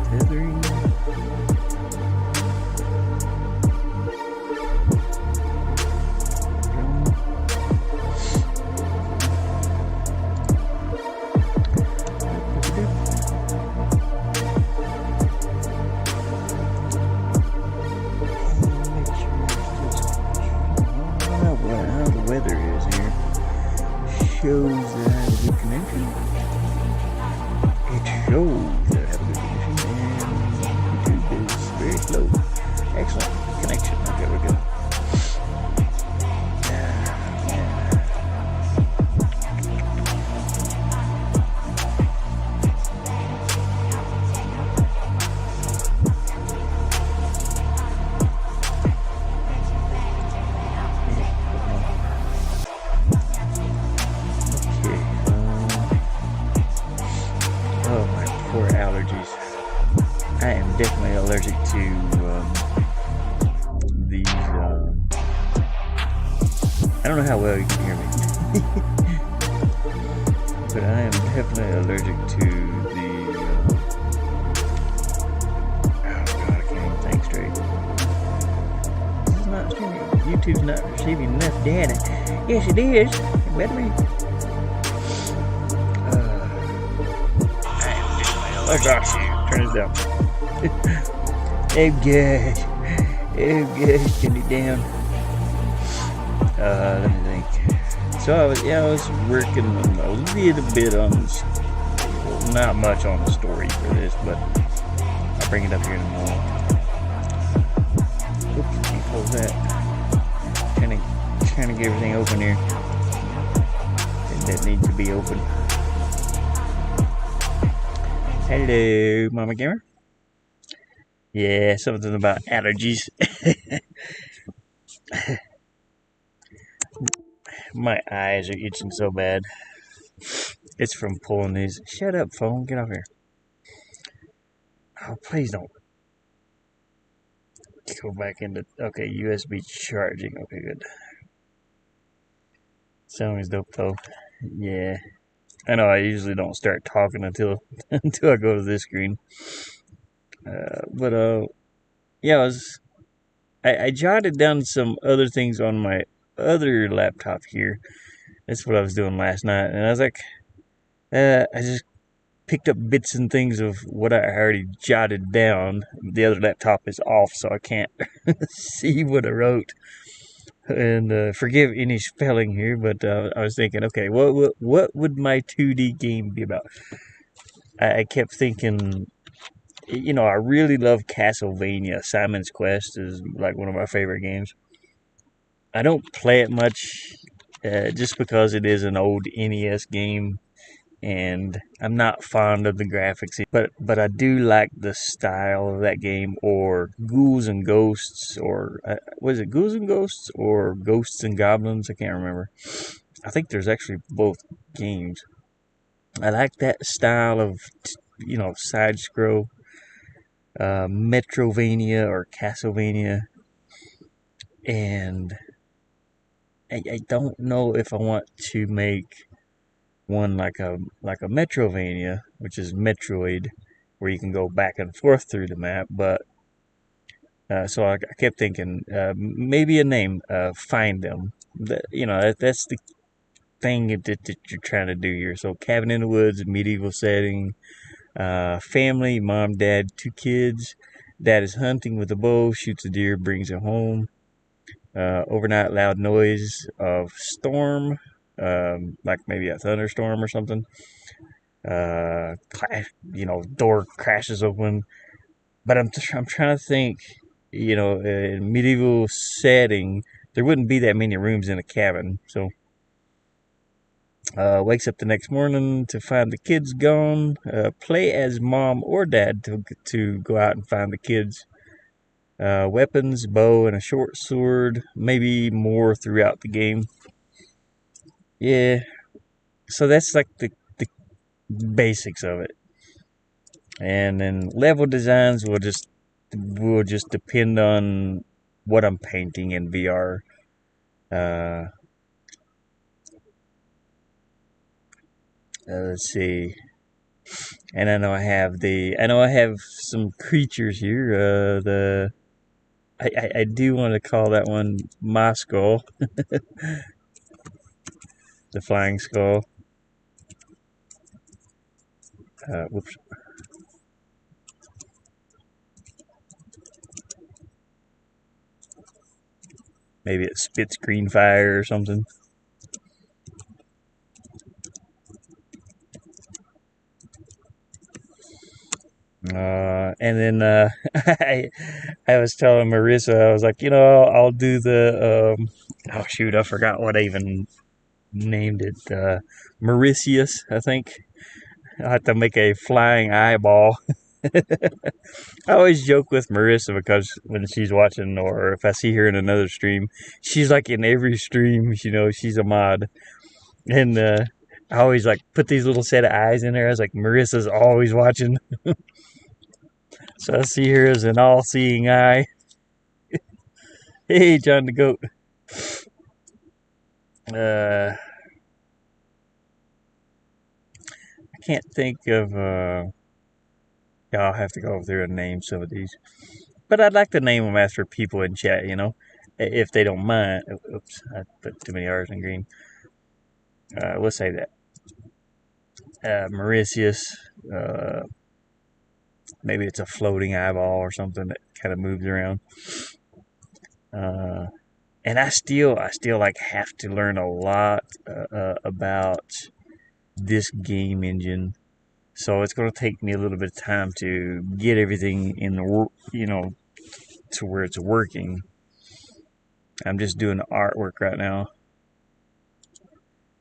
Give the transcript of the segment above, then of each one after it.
Tethering. Shows that I have a good connection. It shows that I have a good connection, and YouTube is very slow. Excellent connection. Okay, we're good. Allergies. I am definitely allergic to these. I don't know how well you can hear me, but I am definitely allergic to the. Oh God, I can't even think straight. This is not streaming. YouTube's not receiving enough data. Yes, it is. It better be. Oh gosh, turn it down. Oh gosh. Oh gosh, turn it down. Let me think. So I was working a little bit on this, not much on the story for this, but I'll bring it up here in a moment. Oops, can't close that. Trying to get everything open here. That needs to be open. Hello, Mama Gamer. Yeah, something about allergies. My eyes are itching so bad. It's from pulling these. Shut up, phone. Get off here. Oh, please don't. Go back into. Okay, USB charging. Okay, good. Song is dope, though. Yeah. I know I usually don't start talking until I go to this screen. Yeah, I jotted down some other things on my other laptop here. That's what I was doing last night, and I was like, I just picked up bits and things of what I already jotted down. The other laptop is off, so I can't see what I wrote. And forgive any spelling here, but I was thinking, okay, what would my 2D game be about? I kept thinking, I really love Castlevania. Simon's Quest is like one of my favorite games. I don't play it much, just because it is an old NES game, and I'm not fond of the graphics. But I do like the style of that game, or Ghouls and Ghosts, or was it Ghouls and Ghosts or Ghosts and Goblins? I can't remember. I think there's actually both games. I like that style of side scroll, Metrovania or Castlevania, and I don't know if I want to make one like a Metrovania, which is Metroid, where you can go back and forth through the map. But so I kept thinking, maybe a name, Find Them. That's the thing that you're trying to do here. So cabin in the woods, medieval setting, family, mom, dad, 2 kids. Dad is hunting with a bow, shoots a deer, brings it home. Overnight loud noise of storm, like maybe a thunderstorm or something. Door crashes open. But I'm trying to think, in medieval setting, there wouldn't be that many rooms in a cabin. So, wakes up the next morning to find the kids gone. Play as mom or dad to go out and find the kids. Weapons, bow, and a short sword. Maybe more throughout the game. Yeah. So that's like the basics of it. And then level designs will just depend on what I'm painting in VR. Let's see. And I know I have some creatures here. I do want to call that one my skull, the flying skull. Whoops. Maybe it spits green fire or something. And then I was telling Marissa, I was like, I'll do the oh shoot, I forgot what I even named it. Mauritius, I think. I'll have to make a flying eyeball. I always joke with Marissa because when she's watching or if I see her in another stream, she's like in every stream, she's a mod. And I always like put these little set of eyes in there. I was like, Marissa's always watching. So I see her as an all seeing eye. Hey, John the Goat. I can't think of. Yeah, I'll have to go through and name some of these. But I'd like to name them after people in chat, if they don't mind. Oops, I put too many R's in green. We'll say that. Mauritius. Maybe it's a floating eyeball or something that kind of moves around. Uh, and I still like have to learn a lot about this game engine. So it's going to take me a little bit of time to get everything in the to where it's working. I'm just doing the artwork right now,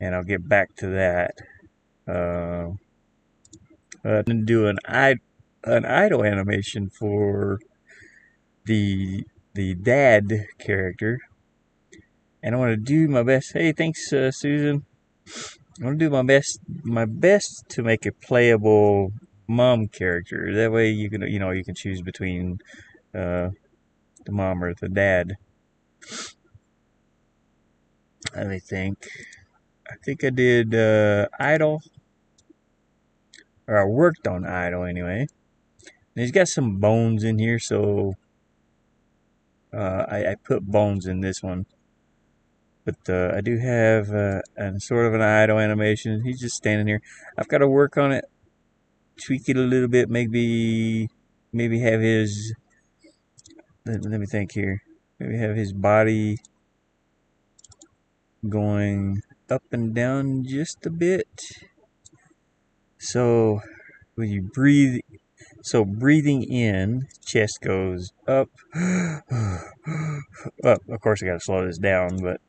and I'll get back to that. And do an idle animation for the dad character, and I want to do my best. Hey, thanks, Susan. I want to do my best to make a playable mom character. That way, you can choose between uh, the mom or the dad. Let me think. I think I did Idol, or I worked on Idol anyway. And he's got some bones in here, so I put bones in this one. But I do have sort of an Idol animation. He's just standing here. I've got to work on it, tweak it a little bit, maybe have his. Let me think here. Maybe have his body going up and down just a bit. So when you breathe, breathing in, chest goes up. Well, of course I got to slow this down, but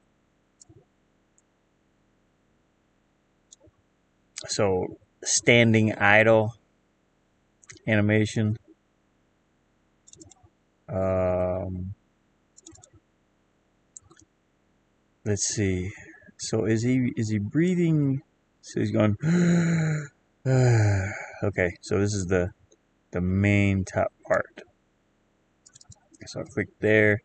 so standing idle animation. Let's see. So is he breathing? So he's going. Okay, so this is the main top part. So I'll click there,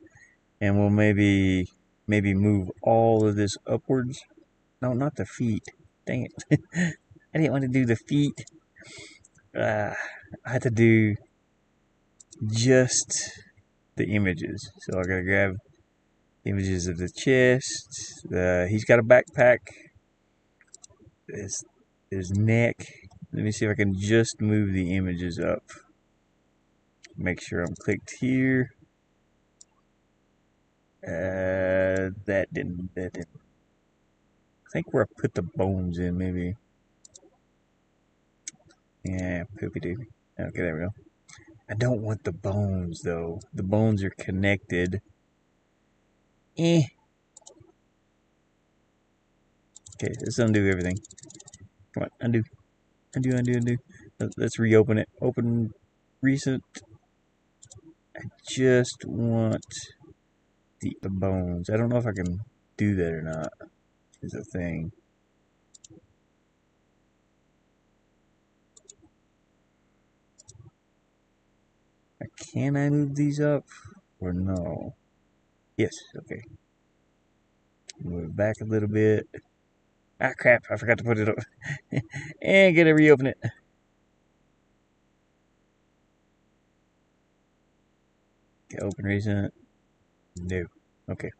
and we'll maybe move all of this upwards. No, not the feet. Dang it! I didn't want to do the feet. I had to do just the images. So I gotta grab images of the chest. He's got a backpack. His neck. Let me see if I can just move the images up. Make sure I'm clicked here. That didn't. I think where I put the bones in, maybe. Yeah, poopy doopy. Okay, there we go. I don't want the bones, though. The bones are connected. Okay, let's undo everything. Come on, undo. Undo. Let's reopen it. Open recent. I just want the bones. I don't know if I can do that or not. Is a thing. Can I move these up or no? Yes, okay. Move it back a little bit. Ah, crap. I forgot to put it up. And gotta reopen it. Okay, open recent. No. Okay.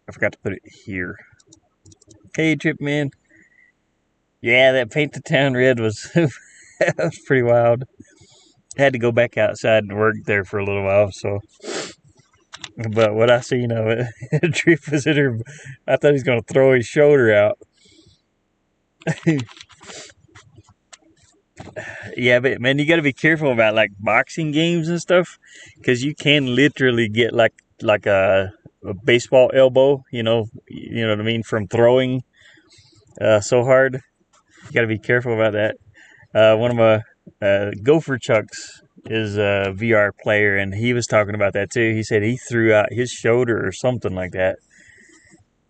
I forgot to put it here. Hey, Trip Man. Yeah, that paint the town red was that was pretty wild. Had to go back outside and work there for a little while. So, but what I seen of it, Trip was in her. I thought he was gonna throw his shoulder out. Yeah, but man, you got to be careful about like boxing games and stuff, because you can literally get like a baseball elbow. You know what I mean, from throwing so hard. You got to be careful about that. One of my Gopher Chucks is a VR player, and he was talking about that too. He said he threw out his shoulder or something like that.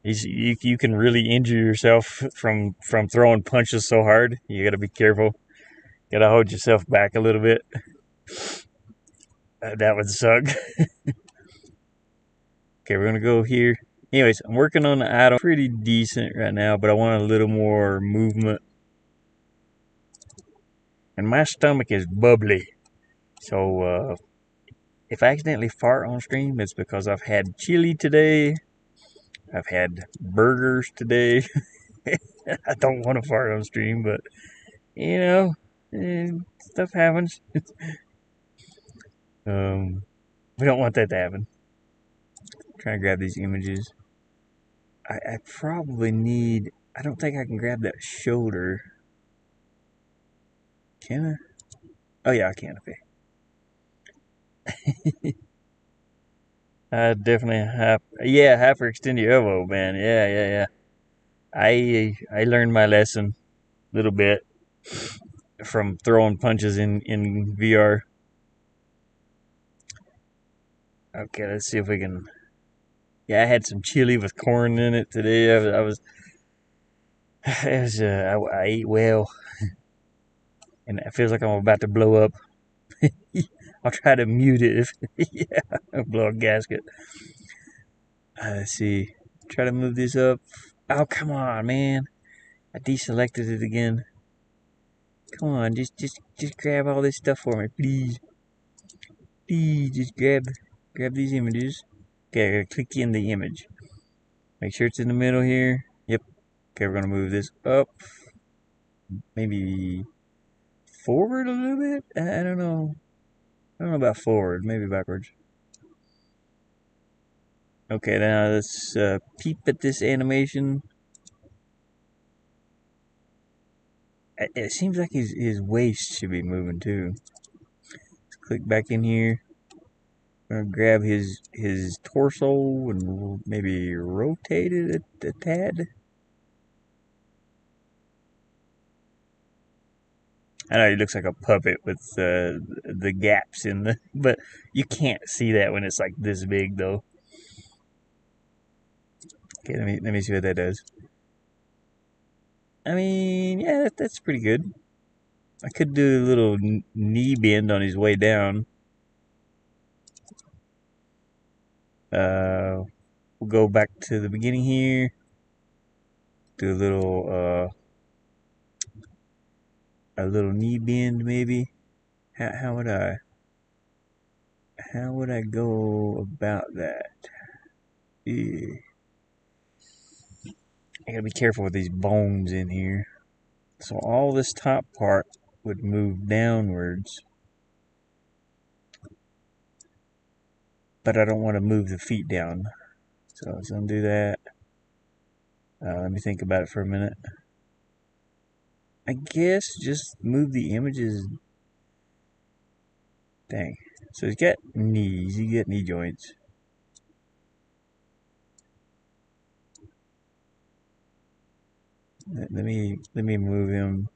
You can really injure yourself from throwing punches so hard. You got to be careful. Got to hold yourself back a little bit. That would suck. Okay, we're gonna go here. Anyways, I'm working on the item. Pretty decent right now, but I want a little more movement. And my stomach is bubbly. So if I accidentally fart on stream, it's because I've had chili today. I've had burgers today. I don't want to fart on stream, but you know, stuff happens. We don't want that to happen. Trying to grab these images. I probably need. I don't think I can grab that shoulder. Can I? Oh yeah, I can. Okay. Definitely hyperextend your elbow, man. Yeah. I learned my lesson a little bit from throwing punches in VR. Okay, let's see if we can. Yeah, I had some chili with corn in it today. I was it was I ate well, and it feels like I'm about to blow up. I'll try to mute it if yeah, I'll blow a gasket. Let's see. Try to move this up. Oh, come on, man. I deselected it again. Come on, just grab all this stuff for me, please. Please, just grab these images. Okay, I gotta click in the image. Make sure it's in the middle here. Yep. Okay, we're gonna move this up. Maybe forward a little bit? I don't know. I don't know about forward. Maybe backwards. Okay, now let's peep at this animation. It seems like his waist should be moving too. Let's click back in here. I'm gonna grab his torso and maybe rotate it a tad. I know he looks like a puppet with the gaps in the, but you can't see that when it's like this big though. Okay, let me see what that does. I mean, yeah, that's pretty good. I could do a little knee bend on his way down. We'll go back to the beginning here. Do a little knee bend maybe. How would I go about that? Yeah. I gotta be careful with these bones in here. So all this top part would move downwards. But I don't want to move the feet down. So let's undo that. Let me think about it for a minute. I guess just move the images. Dang. So he's got knees. You get knee joints. Let me move him.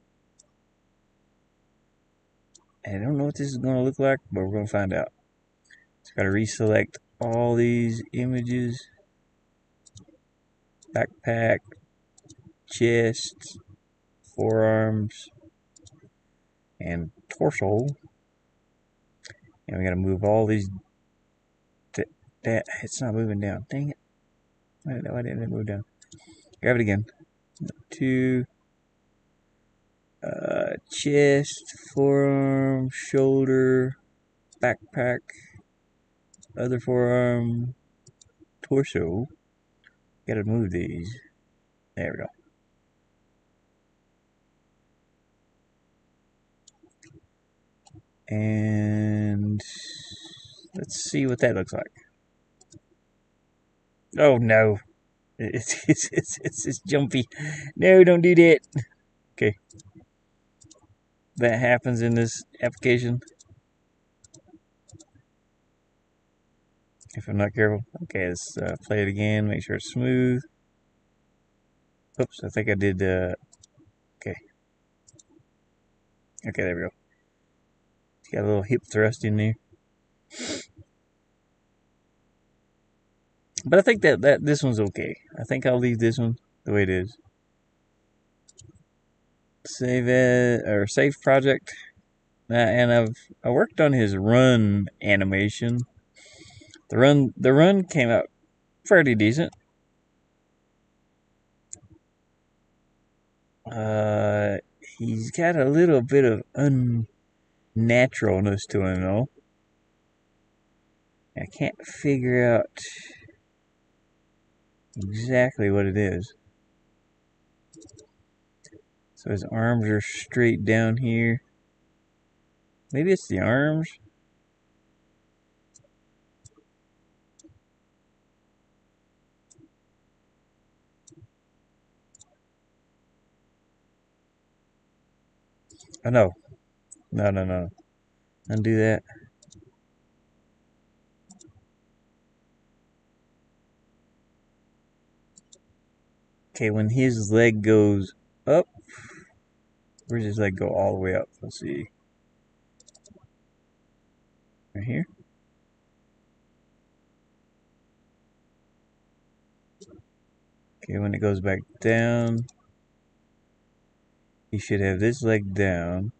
I don't know what this is going to look like, but we're going to find out. Just got to reselect all these images. Backpack, chest, forearms, and torso. And we got to move all these. That it's not moving down. Dang it! Why didn't it move down? Grab it again. 2, to chest, forearm, shoulder, backpack, other forearm, torso. Gotta move these. There we go. And let's see what that looks like. Oh no. It's jumpy. No, don't do that. Okay. That happens in this application. If I'm not careful. Okay, let's play it again. Make sure it's smooth. Oops, I think I did. Okay. Okay, there we go. It's got a little hip thrust in there. But I think that this one's okay. I think I'll leave this one the way it is. Save it, or save project. And I worked on his run animation. The run came out fairly decent. He's got a little bit of unnaturalness to him though. I can't figure out exactly what it is. So his arms are straight down here. Maybe it's the arms. Oh no. No. Undo that. Okay, when his leg goes up, where's his leg go all the way up? Let's see. Right here. Okay, when it goes back down, he should have this leg down.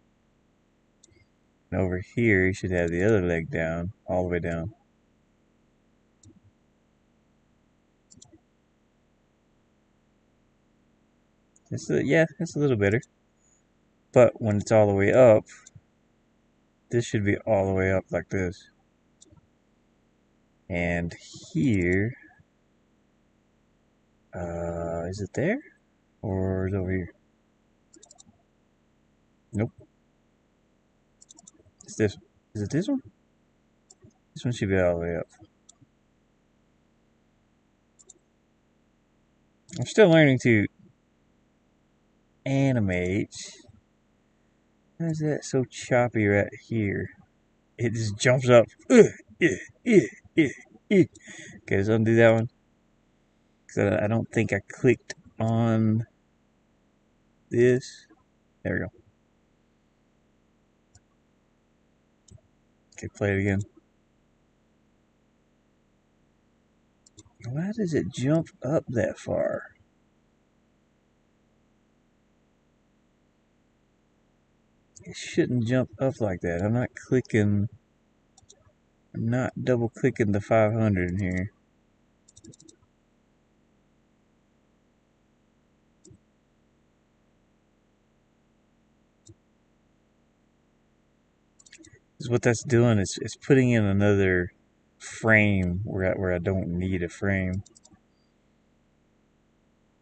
And over here, he should have the other leg down, all the way down. Yeah, it's a little better. But when it's all the way up, this should be all the way up like this. And here, is it there? Or is it over here? Nope. It's this. Is it this one? This one should be all the way up. I'm still learning to animate. Why is that so choppy right here? It just jumps up. Okay, let's undo that one. Because I don't think I clicked on this. There we go. Okay, play it again. Why does it jump up that far? It shouldn't jump up like that. I'm not clicking. I'm not double clicking the 500 in here. Because what that's doing is it's putting in another frame where I don't need a frame.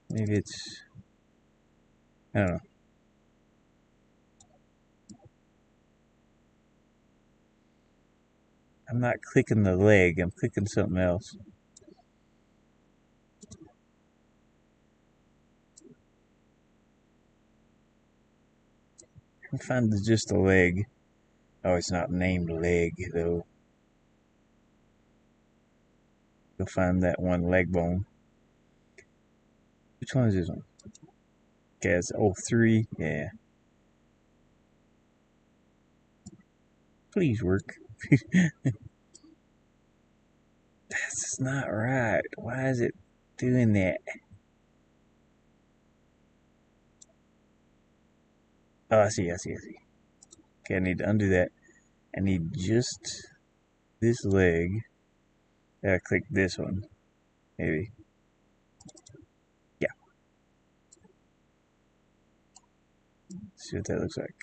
Maybe it's, I don't know. I'm not clicking the leg, I'm clicking something else. I find just the leg. Oh, it's not named leg though. You'll find that one leg bone. Which one is this one? Okay, it's 03. Yeah. Please work. That's not right. Why is it doing that? Oh, I see. Okay, I need to undo that. I need just this leg. I click this one. Maybe. Yeah. Let's see what that looks like.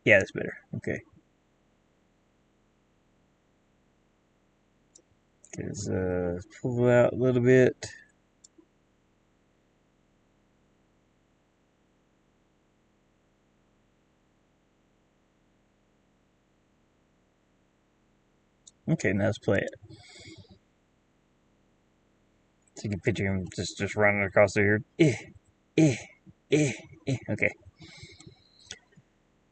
Yeah, that's better. Okay. Let's pull out a little bit. Okay, now let's play it. So you can picture him just running across there. Okay.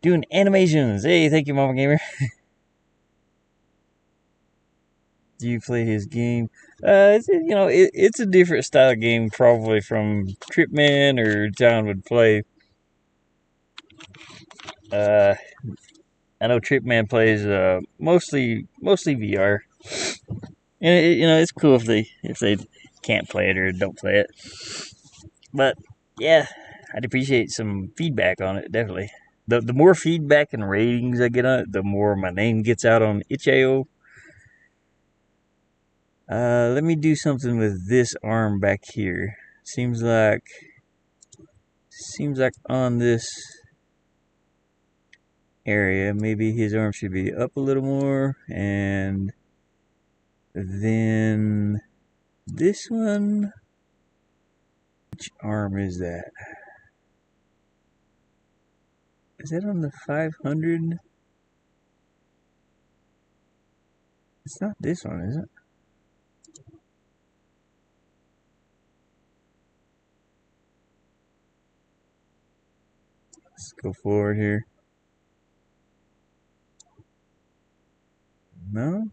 Doing animations. Hey, thank you, Mama Gamer. Do you play his game? It's a different style of game probably from Tripman or John would play. I know Tripman plays mostly VR, and it's cool if they can't play it or don't play it. But yeah, I'd appreciate some feedback on it. Definitely, the more feedback and ratings I get on it, the more my name gets out on itch.io. Let me do something with this arm back here. Seems like on this area, maybe his arm should be up a little more, and then this one. Which arm is that? Is that on the 500? It's not this one, is it? Let's go forward here. No?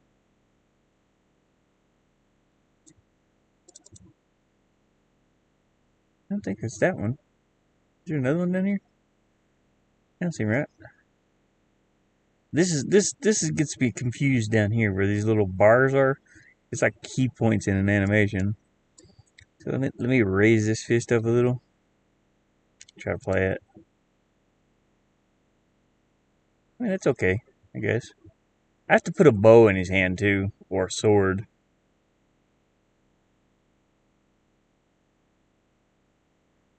I don't think it's that one. Is there another one down here? I don't seem right. This gets me confused down here where these little bars are. It's like key points in an animation. So let me raise this fist up a little. Try to play it. I mean, it's okay, I guess. I have to put a bow in his hand too, or a sword.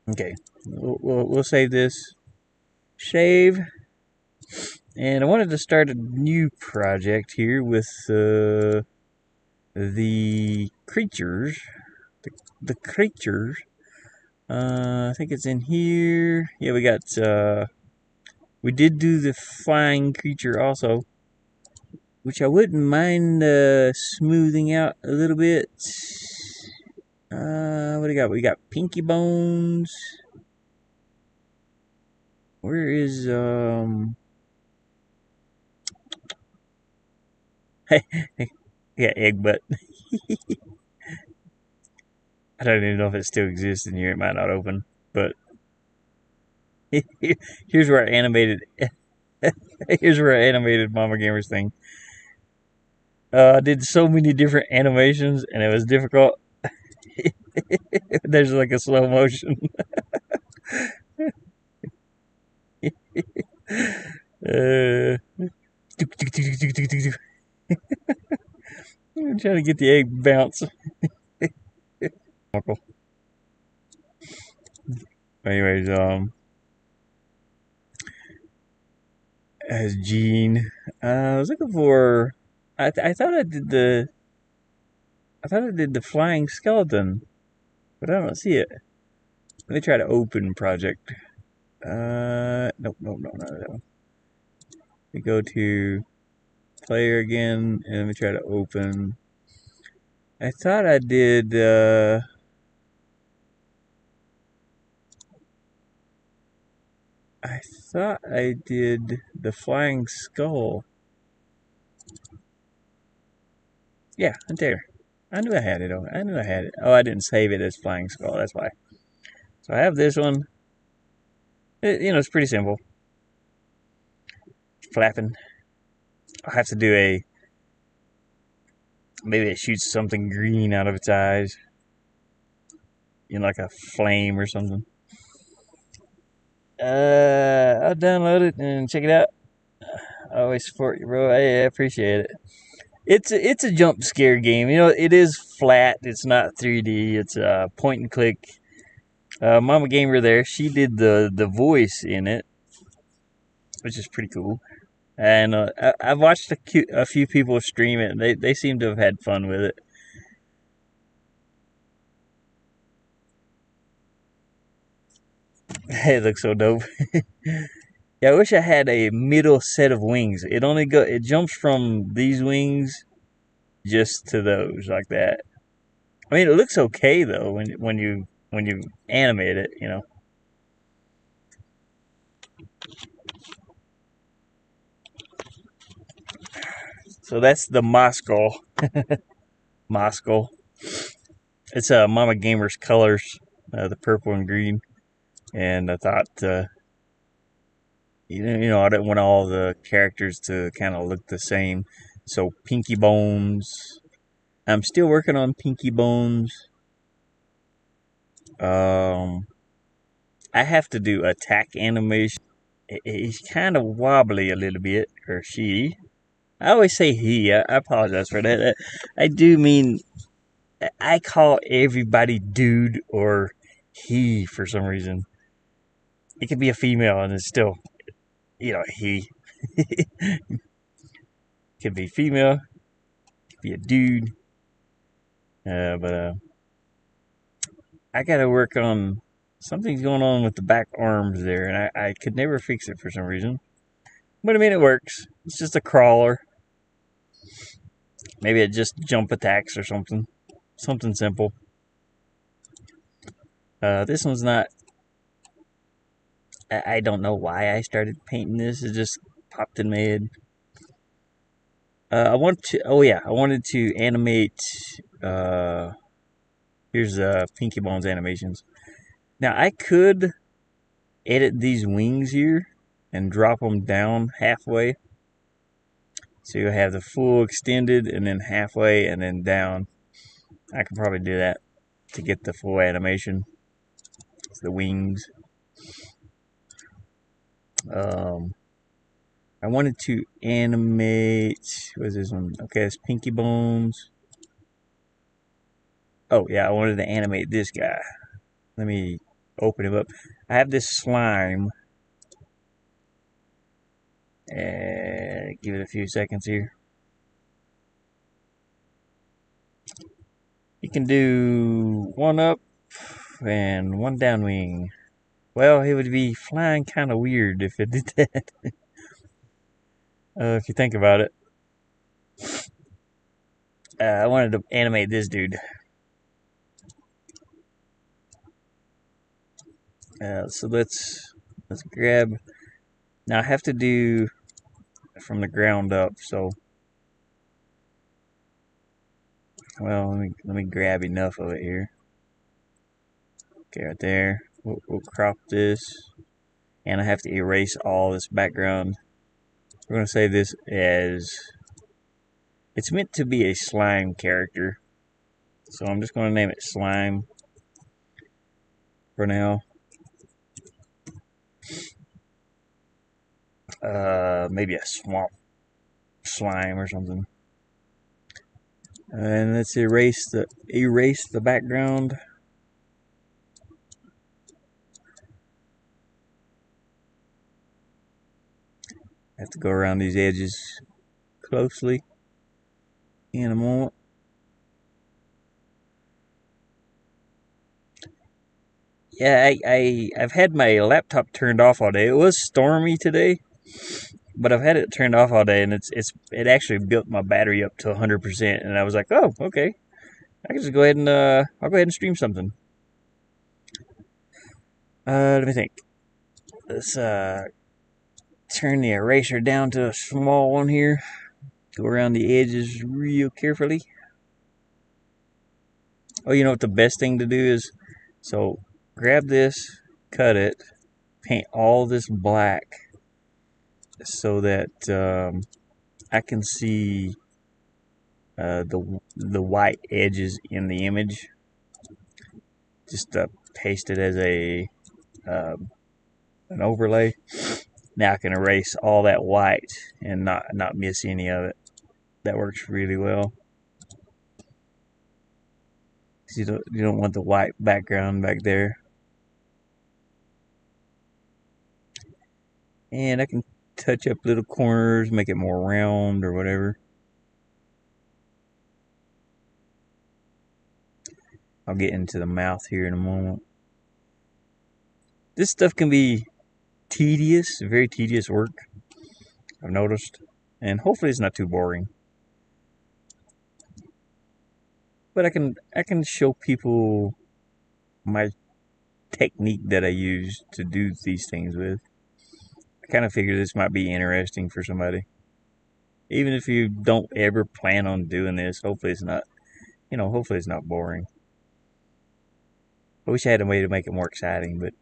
Okay, we'll save this. Save. And I wanted to start a new project here with the creatures. The creatures. I think it's in here. Yeah, we got. We did do the flying creature also, which I wouldn't mind smoothing out a little bit. What do we got? We got Pinky Bones. Where is yeah, Egg Butt. I don't even know if it still exists in here. It might not open, but here's where I animated. Here's where I animated Mama Gamer's thing. I did so many different animations, and it was difficult. There's like a slow motion. I'm trying to get the egg bounce. Anyways, as Gene, I was looking for. I thought I did the. I thought I did the flying skeleton, but I don't see it. Let me try to open project. Nope, not that one. We go to player again, and let me try to open. I thought I did. I thought I did the flying skull. Yeah, right there. I knew I had it. I knew I had it. Oh, I didn't save it as flying skull. That's why. So I have this one. It's pretty simple. Flapping. I'll have to do a. Maybe it shoots something green out of its eyes. Like a flame or something. I'll download it and check it out. I always support you, bro. I appreciate it. It's a jump scare game. It is flat. It's not 3D. It's point and click. Mama Gamer there. She did the voice in it. which is pretty cool. And I've watched a few people stream it, and they seem to have had fun with it. It looks so dope. Yeah, I wish I had a middle set of wings. It jumps from these wings just to those like that. I mean, it looks okay though when you animate it, you know. So that's the Moscow. Moscow. It's Mama Gamer's colors, the purple and green. And I thought, you know, I didn't want all the characters to kind of look the same. So Pinky Bones. I'm still working on Pinky Bones. Um, I have to do attack animation. He's kind of wobbly a little bit, or she. I always say he. I apologize for that. I do mean I call everybody dude or he for some reason. It could be a female and it's still, you know, he. Could be female, could be a dude. But I gotta work on something's going on with the back arms there, and I could never fix it for some reason. But I mean, it works. It's just a crawler. Maybe it just jump attacks or something. Something simple. This one's not. I don't know why I started painting this. It just popped in my head. I want to. Oh yeah, I wanted to animate. Here's Pinky Bones animations. Now I could edit these wings here and drop them down halfway. So you have the full extended and then halfway and then down. I could probably do that to get the full animation. It's the wings. Um, I wanted to animate. What's this one? Okay, it's Pinky Bones. Oh yeah, I wanted to animate this guy. Let me open him up. I have this slime. And give it a few seconds here. You can do one up and one down wing. Well, it would be flying kind of weird if it did that. If you think about it. I wanted to animate this dude. So let's grab. Now I have to do from the ground up. So, well, let me grab enough of it here. Okay, right there. We'll crop this, and I have to erase all this background. We're gonna say this as it's meant to be a slime character, so I'm just gonna name it slime for now. Maybe a swamp slime or something. And let's erase the background. I have to go around these edges closely in a moment. Yeah, I've had my laptop turned off all day. It was stormy today, but I've had it turned off all day, and it actually built my battery up to 100%. And I was like, oh, okay, I can just go ahead and I'll go ahead and stream something. Let me think. Let's turn the eraser down to a small one here. Go around the edges real carefully. Oh, you know what the best thing to do is? So grab this, cut it, paint all this black so that I can see the white edges in the image. Just paste it as an overlay. Now I can erase all that white and not miss any of it. That works really well. You don't want the white background back there. And I can touch up little corners, make it more round or whatever. I'll get into the mouth here in a moment. This stuff can be tedious, very tedious work, I've noticed. And hopefully it's not too boring. But I can show people my technique that I use to do these things with. I kind of figure this might be interesting for somebody. Even if you don't ever plan on doing this, hopefully it's not, hopefully it's not boring. I wish I had a way to make it more exciting, but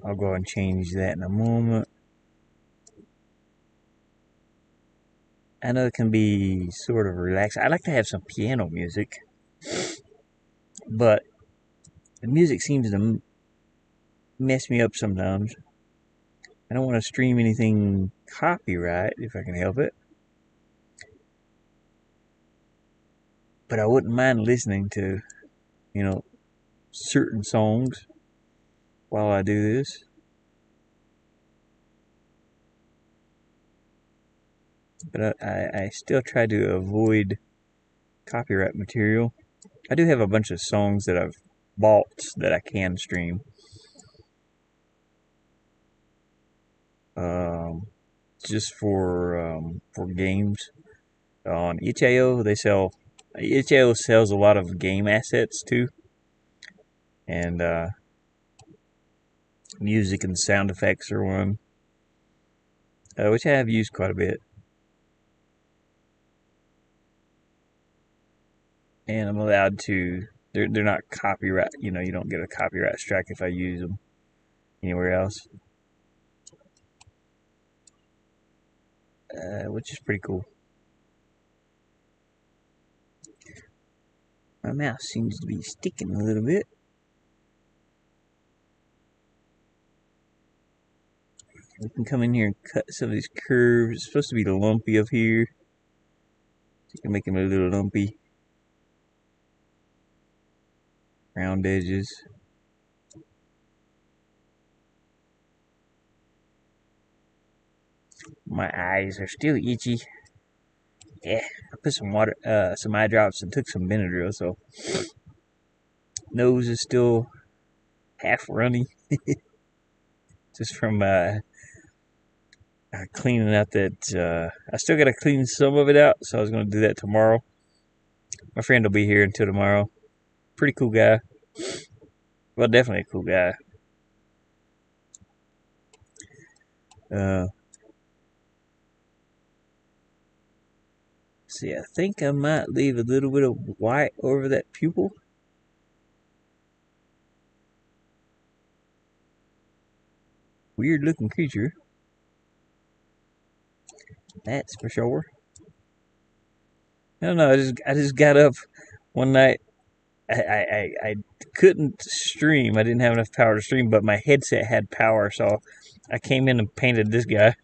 I'll go and change that in a moment. I know it can be sort of relaxing. I like to have some piano music, but the music seems to mess me up sometimes. I don't want to stream anything copyright if I can help it. But I wouldn't mind listening to, certain songs while I do this. But I still try to avoid copyright material. I do have a bunch of songs that I've bought that I can stream. Just for games. On itch.io, itch.io sells a lot of game assets too. And music and sound effects are one, which I have used quite a bit. And I'm allowed to. They're not copyright. You don't get a copyright strike if I use them anywhere else, which is pretty cool. My mouse seems to be sticking a little bit. We can come in here and cut some of these curves. It's supposed to be lumpy up here. So you can make them a little lumpy. Round edges. My eyes are still itchy. Yeah, I put some water, some eye drops, and took some Benadryl, so nose is still half runny, just from cleaning out that. I still got to clean some of it out, so I was going to do that tomorrow. My friend will be here until tomorrow. Pretty cool guy. Well, definitely a cool guy. See, I think I might leave a little bit of white over that pupil. Weird looking creature. That's for sure. I don't know. I just got up one night. I couldn't stream. I didn't have enough power to stream, but my headset had power, so I came in and painted this guy.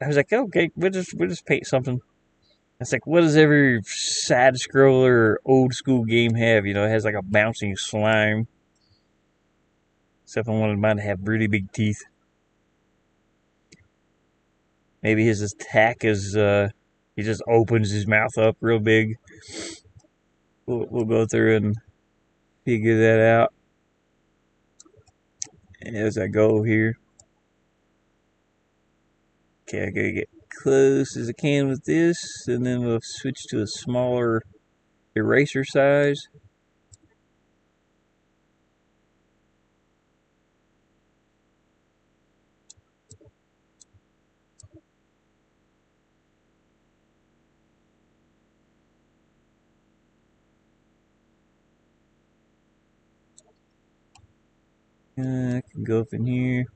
I was like, okay, we'll just paint something. It's like, what does every side scroller old school game have? It has like a bouncing slime. Except I wanted mine to have really big teeth. Maybe his attack is he just opens his mouth up real big. We'll go through and figure that out as I go here. Okay, I gotta get close as I can with this, and then we'll switch to a smaller eraser size. I can go up in here.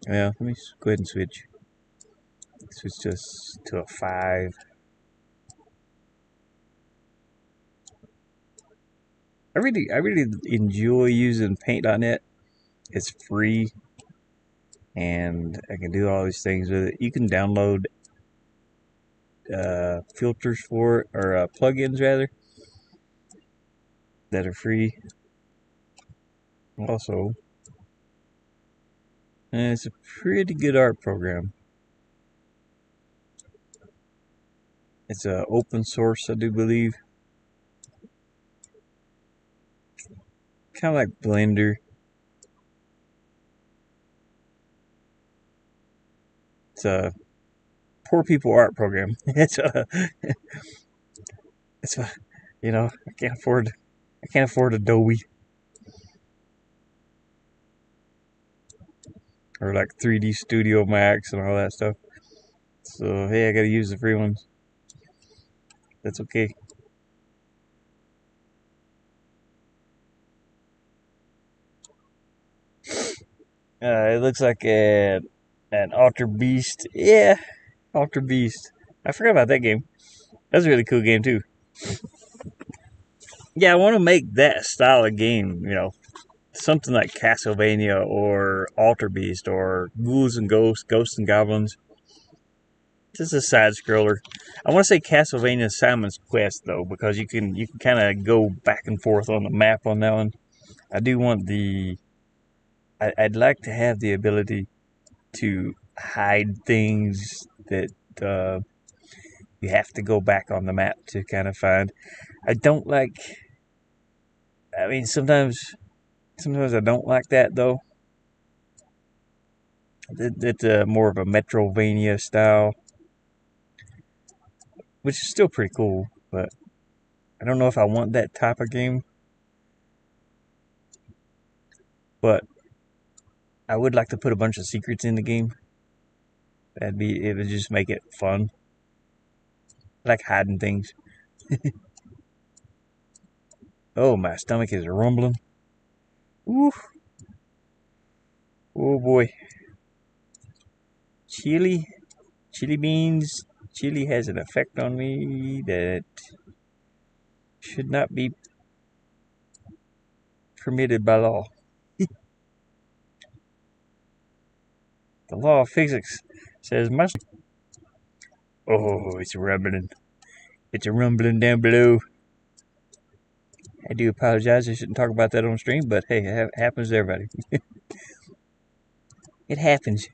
Well, let me go ahead and switch. Switch just to a 5. I really enjoy using paint.net. It's free, and I can do all these things with it. You can download filters for it, or plugins rather, that are free. Also, and it's a pretty good art program. It's open source, I do believe. Kind of like Blender. It's a poor people art program. It's a, I can't afford Adobe or like 3D Studio Max and all that stuff. So hey, I gotta use the free ones. That's okay. It looks like an Alter Beast. Yeah, Alter Beast. I forgot about that game. That's a really cool game too. Yeah, I want to make that style of game. Something like Castlevania or Alter Beast or Ghouls and Ghosts, Ghosts and Goblins. Just a side scroller. I want to say Castlevania Simon's Quest though, because you can kind of go back and forth on the map on that one. I do want I'd like to have the ability to hide things that you have to go back on the map to kind of find. I don't like. I mean, sometimes I don't like that though. It's more of a Metrovania style, which is still pretty cool, but I don't know if I want that type of game. But I would like to put a bunch of secrets in the game. It would just make it fun. I like hiding things. Oh, my stomach is rumbling. Ooh. Oh boy. Chili beans. Chili has an effect on me that should not be permitted by law. The law of physics says my. Oh, it's rumbling. It's a rumbling down below. I do apologize. I shouldn't talk about that on stream, but hey, it happens to everybody. It happens.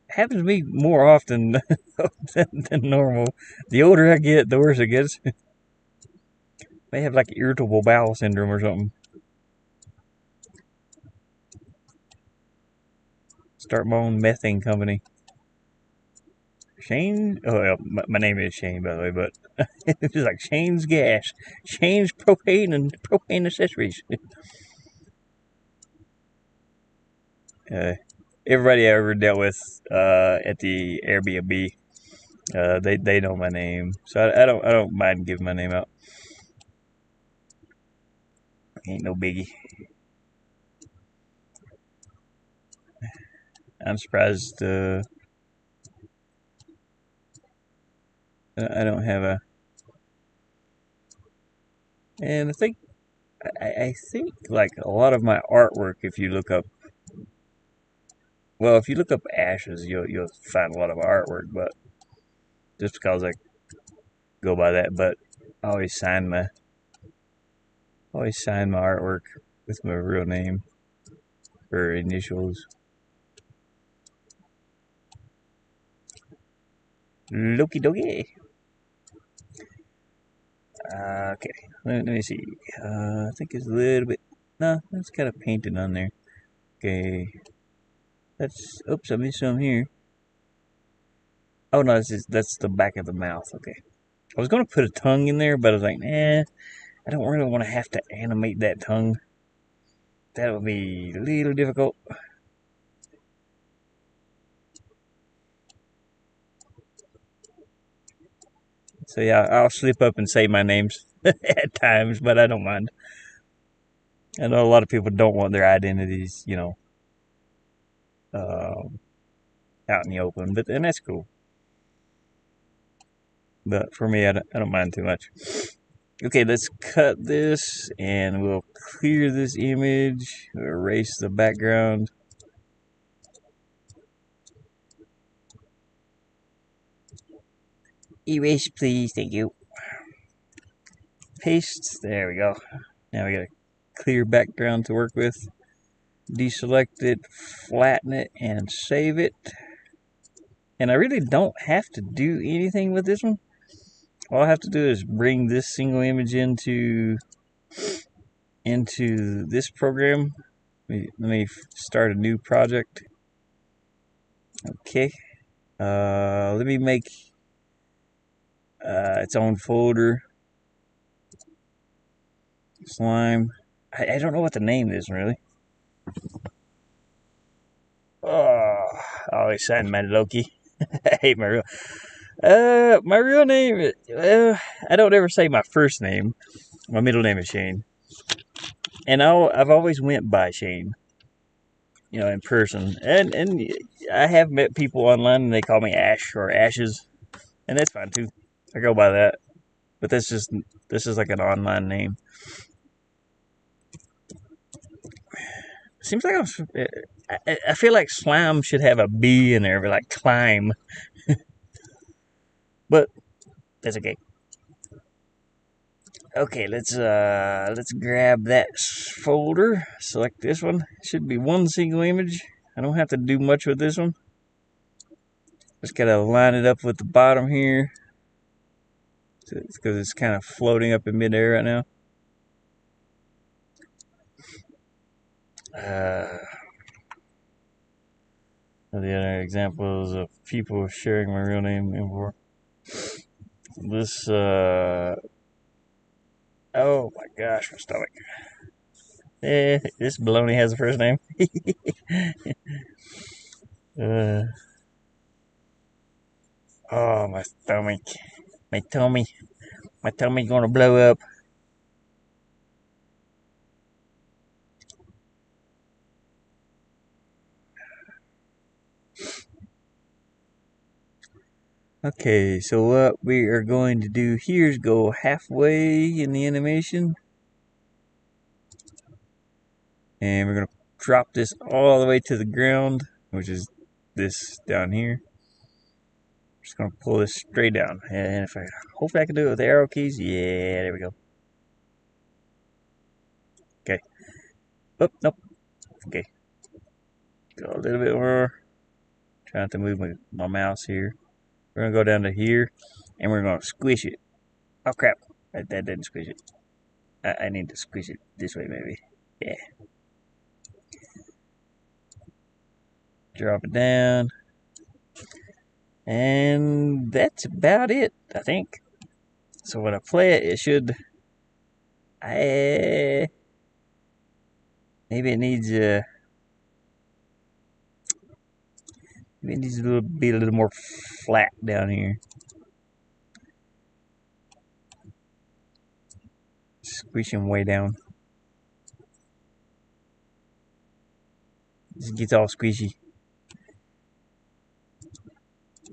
It happens to me more often than normal. The older I get, the worse it gets. May have like irritable bowel syndrome or something. Start my own methane company. Shane. Oh, well, my name is Shane, by the way, but it's like Shane's gas, Shane's propane and propane accessories. Everybody I ever dealt with at the Airbnb, they know my name, so I don't mind giving my name out. Ain't no biggie. I'm surprised I don't have a. And I think like a lot of my artwork, if you look up, well, if you look up ashes, you'll find a lot of my artwork. But just because I go by that, but I always sign my artwork with my real name or initials. Loki dokie. Okay, let me see. I think it's a little bit. No, that's kind of painted on there. Okay, oops, I missed some here. Oh no, that's the back of the mouth. Okay, I was gonna put a tongue in there, but I was like, nah, I don't really want to have to animate that tongue. That would be a little difficult. So yeah, I'll slip up and say my names at times, but I don't mind. I know a lot of people don't want their identities, out in the open, and that's cool. But for me, I don't mind too much. Okay, let's cut this, and we'll clear this image, erase the background. Erase, please. Thank you. Paste. There we go. Now we got a clear background to work with. Deselect it, flatten it, and save it. And I really don't have to do anything with this one. All I have to do is bring this single image into this program. Let me start a new project. Okay. Let me make its own folder. Slime. I don't know what to name this really. Oh, I always sign my Loki. I hate my real. My real name. I don't ever say my first name. My middle name is Shane, and I've always went by Shane. You know, in person, and I have met people online and they call me Ash or Ashes, and that's fine too. I go by that, but this is like an online name. Seems like I feel like slime should have a B in there, like climb, but that's okay. Okay, let's grab that folder. Select this one. Should be one single image. I don't have to do much with this one. Just gotta line it up with the bottom here, because it's kind of floating up in midair right now. The other examples of people sharing my real name before. This oh my gosh, my stomach. This baloney has a first name. uh, oh, my stomach. My tummy. My tummy's gonna blow up. Okay, so what we are going to do here is go halfway in the animation. And we're going to drop this all the way to the ground, which is this down here. Just going to pull this straight down. And if hopefully I can do it with the arrow keys. Yeah, there we go. Okay. Oh, nope. Okay. Go a little bit more. Trying to move my mouse here. We're going to go down to here, and we're going to squish it. Oh, crap. That didn't squish it. I need to squish it this way, maybe. Yeah. Drop it down. And that's about it, I think. So when I play it, it should... maybe it needs maybe it needs to be a little more flat down here. Squishing way down. This gets all squishy.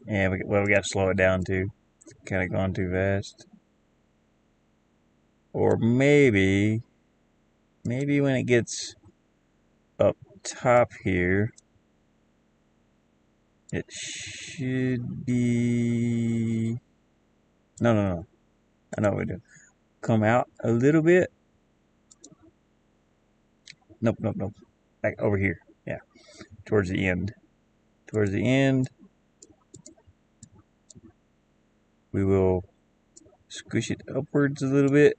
Yeah, we got to slow it down too. It's kind of gone too fast. Or maybe when it gets up top here, it should be... No. I know what we do. Come out a little bit. Nope. Like over here. Yeah. Towards the end. We will squish it upwards a little bit.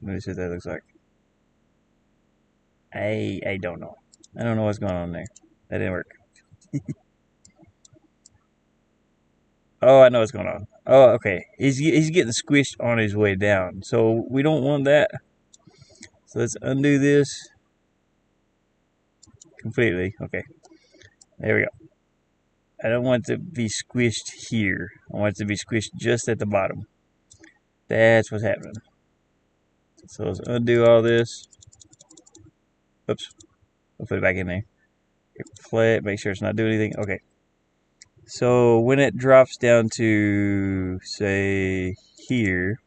Let me see what that looks like. I don't know. I don't know what's going on there. That didn't work. Oh, I know what's going on. Oh, okay. He's getting squished on his way down. So we don't want that. So let's undo this completely. Okay. There we go. I don't want it to be squished here. I want it to be squished just at the bottom. That's what's happening. So let's undo all this. Oops. I'll put it back in there. Play it. Make sure it's not doing anything. Okay. So when it drops down to, say, here,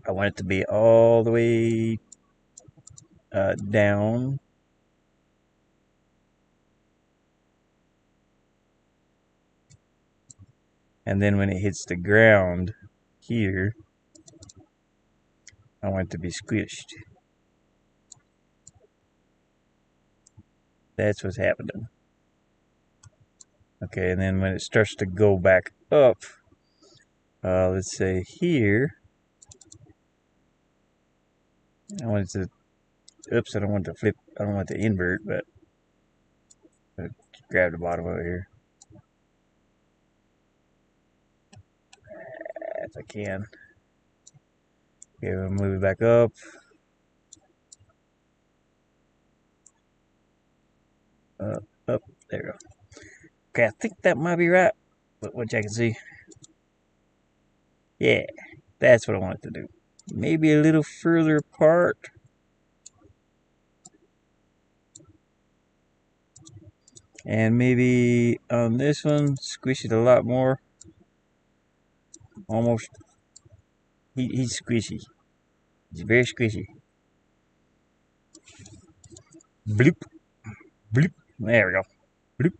I want it to be all the way down. And then when it hits the ground here, I want it to be squished. That's what's happening. Okay, and then when it starts to go back up, let's say here, I want it to, oops, I don't want to flip, I don't want to invert, but grab the bottom over here. If I can. Okay, we'll move it back up. Up, there we go. Okay, I think that might be right, but what I can see. Yeah, that's what I want it to do. Maybe a little further apart. And maybe on this one, squish it a lot more. Almost. He's squishy. He's very squishy. Bloop. Bloop. There we go. Bloop.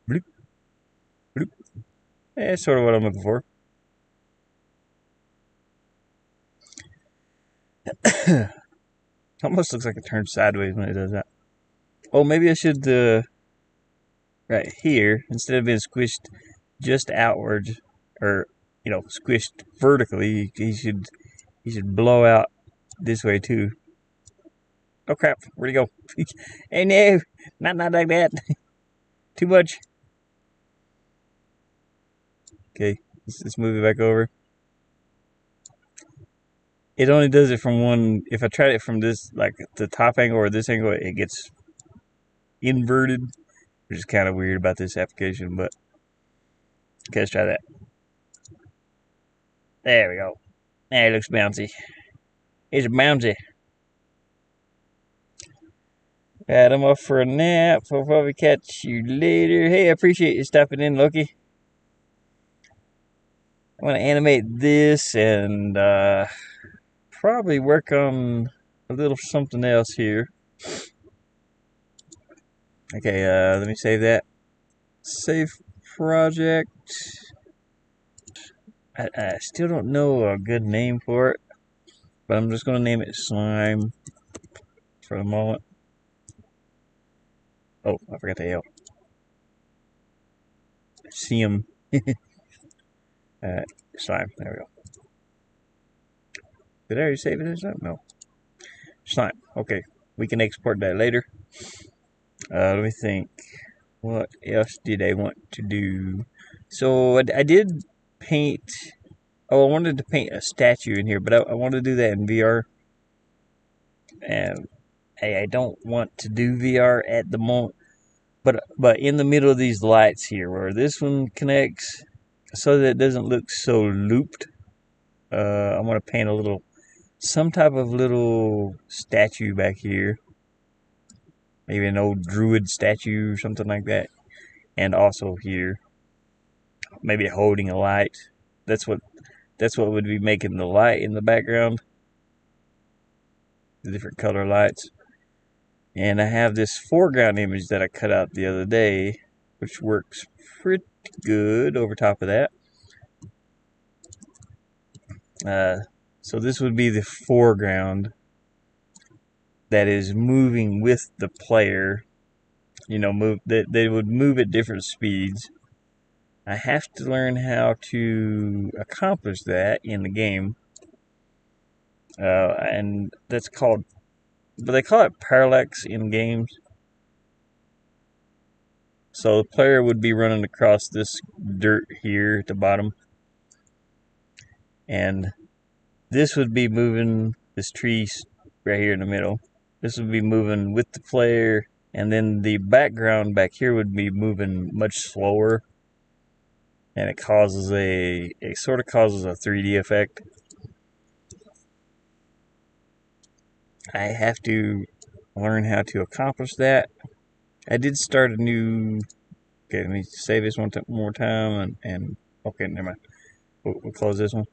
Bloop. Bloop. Yeah, that's sort of what I'm looking for. Almost looks like it turns sideways when it does that. Oh, maybe I should, right here, instead of being squished just outwards, or, squished vertically, he should blow out this way too. Oh crap, where'd he go? Hey, no, not like that. Too much. Okay, let's move it back over. It only does it from one. If I try it from this, like the top angle or this angle, it gets inverted, which is kind of weird about this application, but okay, let's try that. There we go. There, it looks bouncy. It's bouncy. Right, I'm off for a nap. I'll probably catch you later. Hey, I appreciate you stopping in, Loki. I want to animate this and probably work on a little something else here. Okay, let me save that. Save project. I still don't know a good name for it, but I'm just going to name it Slime for the moment. Oh, I forgot the L. See him. Slime. There we go. Did I already save it as that? No. Slime. Okay. We can export that later. Let me think. What else did I want to do? So I did paint. Oh, I wanted to paint a statue in here, but I want to do that in VR. And I don't want to do VR at the moment. But in the middle of these lights here, where this one connects, so that it doesn't look so looped, I want to paint some type of little statue back here. Maybe an old druid statue or something like that. And also here, maybe holding a light. That's what would be making the light in the background. The different color lights. And I have this foreground image that I cut out the other day, which works pretty good over top of that. So this would be the foreground that is moving with the player. They would move at different speeds. I have to learn how to accomplish that in the game. And that's called, but they call it parallax in games. So the player would be running across this dirt here at the bottom. And this would be moving, this tree right here in the middle. This would be moving with the player, and then the background back here would be moving much slower. And it sort of causes a 3D effect. I have to learn how to accomplish that. I did start a new. Okay, let me save this one more time and okay, never mind. We'll close this one.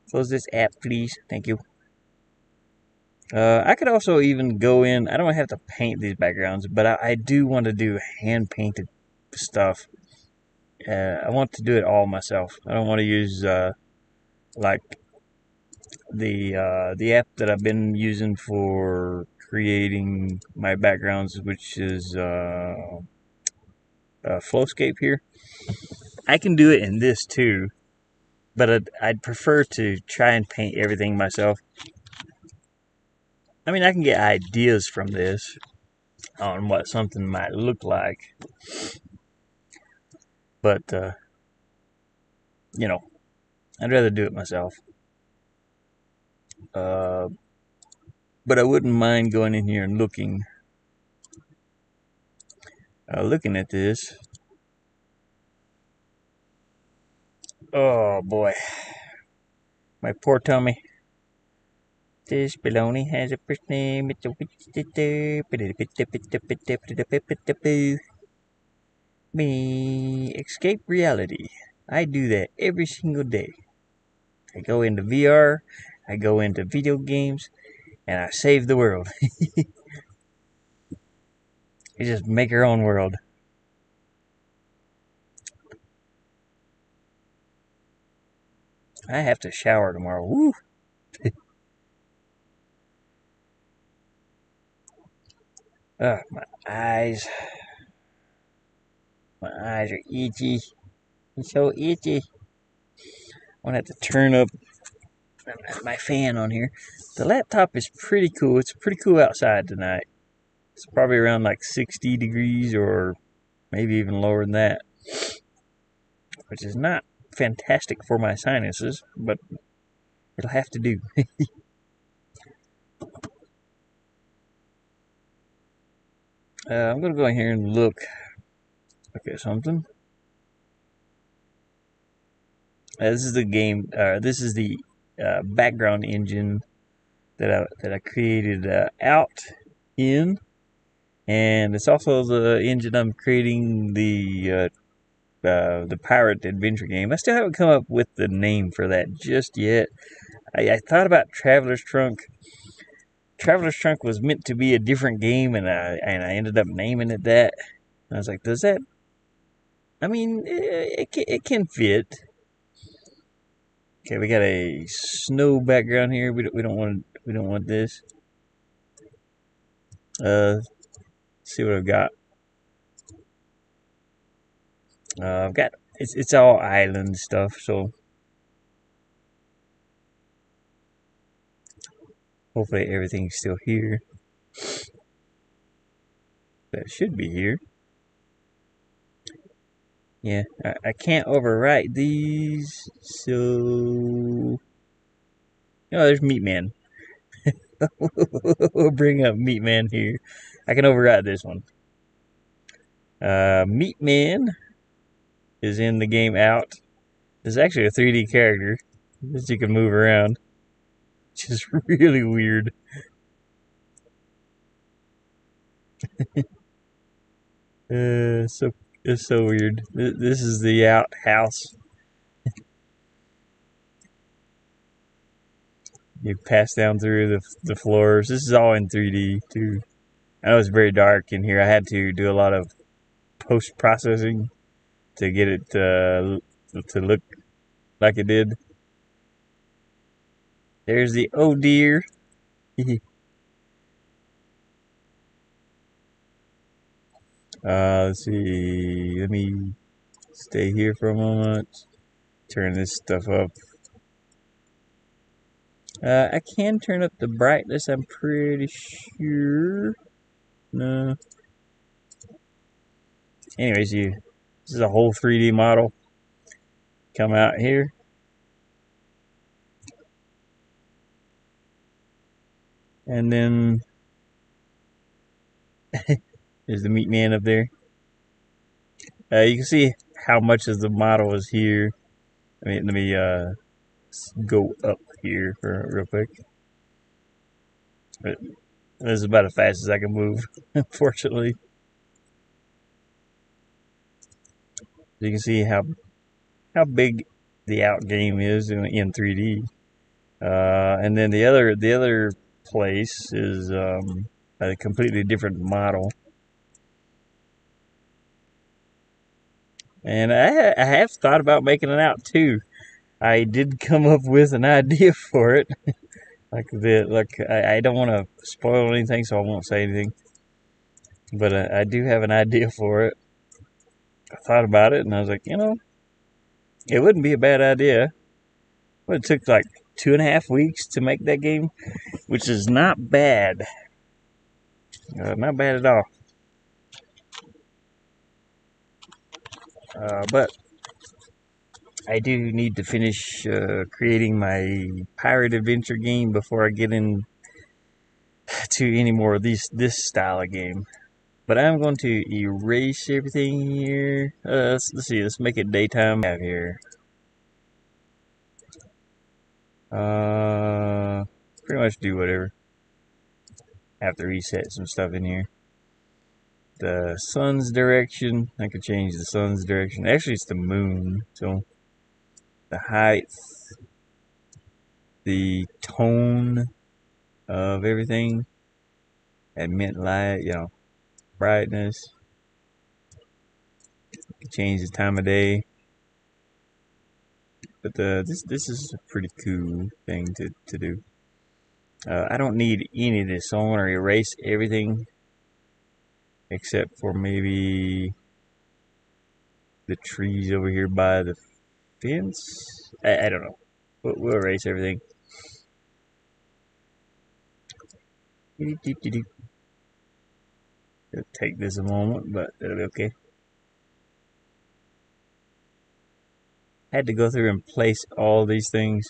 Close this app, please. Thank you. I could also even go in. I don't have to paint these backgrounds, but I do want to do hand painted stuff. I want to do it all myself. I don't want to use like the app that I've been using for creating my backgrounds, which is Flowscape here. I can do it in this too, but I'd prefer to try and paint everything myself. I mean, I can get ideas from this on what something might look like, but you know, I'd rather do it myself. Uh, but I wouldn't mind going in here and looking at this. Oh boy, my poor tummy. This baloney has a first name. It's a me. Escape reality. I do that every single day. I go into VR, I go into video games, and I save the world. You just make your own world. I have to shower tomorrow. Woo! My eyes. My eyes are itchy. It's so itchy. I'm gonna have to turn up my fan on here. The laptop is pretty cool. It's pretty cool outside tonight. It's probably around like 60 degrees or maybe even lower than that, which is not fantastic for my sinuses, but it'll have to do. I'm gonna go in here and look at something. This is the game. This is the background engine that I created out in, and it's also the engine I'm creating the pirate adventure game. I still haven't come up with the name for that just yet. I thought about Traveler's Trunk. Traveler's Trunk was meant to be a different game, and I ended up naming it that. And I was like, does that? I mean, it can fit. Okay, we got a snow background here. We don't want this. Let's see what I've got. I've got it's all island stuff, so hopefully everything's still here. That should be here. Yeah, I can't overwrite these, so there's Meat Man. We'll bring up Meat Man here. I can override this one. Meat Man is in the game out. There's actually a 3D character that you can move around, which is really weird. So it's so weird. This is the outhouse. You pass down through the floors. This is all in 3D too. I know it's very dark in here. I had to do a lot of post processing to get it to look like it did. There's the oh dear. Let's see. Let me stay here for a moment. Turn this stuff up. I can turn up the brightness, I'm pretty sure. No. Anyways, this is a whole 3D model. Come out here. And then there's the Meat Man up there. You can see how much of the model is here. Let me go up here for real quick. But this is about as fast as I can move, unfortunately. You can see how big the out game is in 3D. And then the other place is a completely different model. And I have thought about making it out too. I did come up with an idea for it. I don't want to spoil anything, so I won't say anything. But I do have an idea for it. I thought about it, and I was like, it wouldn't be a bad idea. But it took like 2.5 weeks to make that game, which is not bad. Not bad at all. But I do need to finish creating my pirate adventure game before I get into any more of this style of game. But I'm going to erase everything here. Let's see. Let's make it daytime. Out here. Pretty much do whatever. Have to reset some stuff in here. The sun's direction. I could change the sun's direction. Actually, it's the moon. So the height, the tone of everything, ambient light, brightness. You can change the time of day. But this is a pretty cool thing to do. I don't need any of this, so I'm going to erase everything except for maybe the trees over here by the fence. I don't know. We'll erase everything. It'll take this a moment, but it'll be okay. Had to go through and place all these things.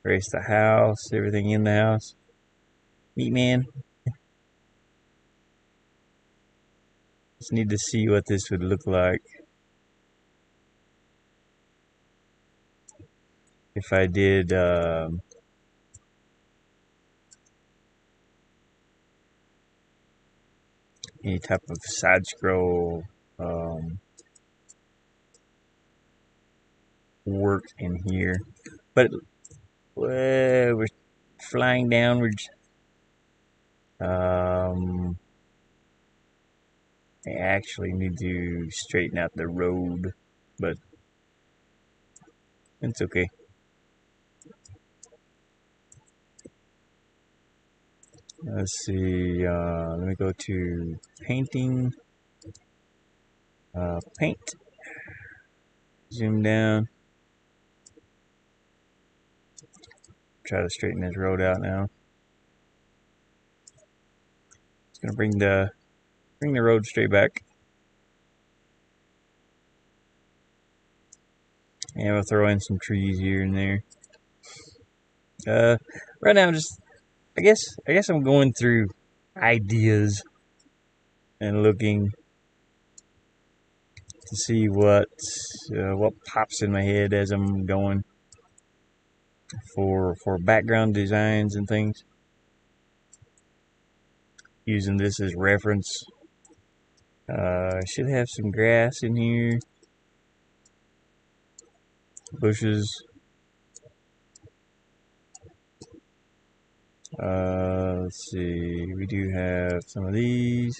Erase the house, everything in the house. Meat man. Just need to see what this would look like if I did any type of side scroll work in here. But we're flying downwards. I actually need to straighten out the road, but it's okay. Let's see. Let me go to painting. Paint. Zoom down. Try to straighten this road out now. It's gonna bring the road straight back. And we'll throw in some trees here and there. Right now, I guess I'm going through ideas and looking to see what pops in my head as I'm going for background designs and things. Using this as reference. I should have some grass in here, bushes. Let's see. We do have some of these.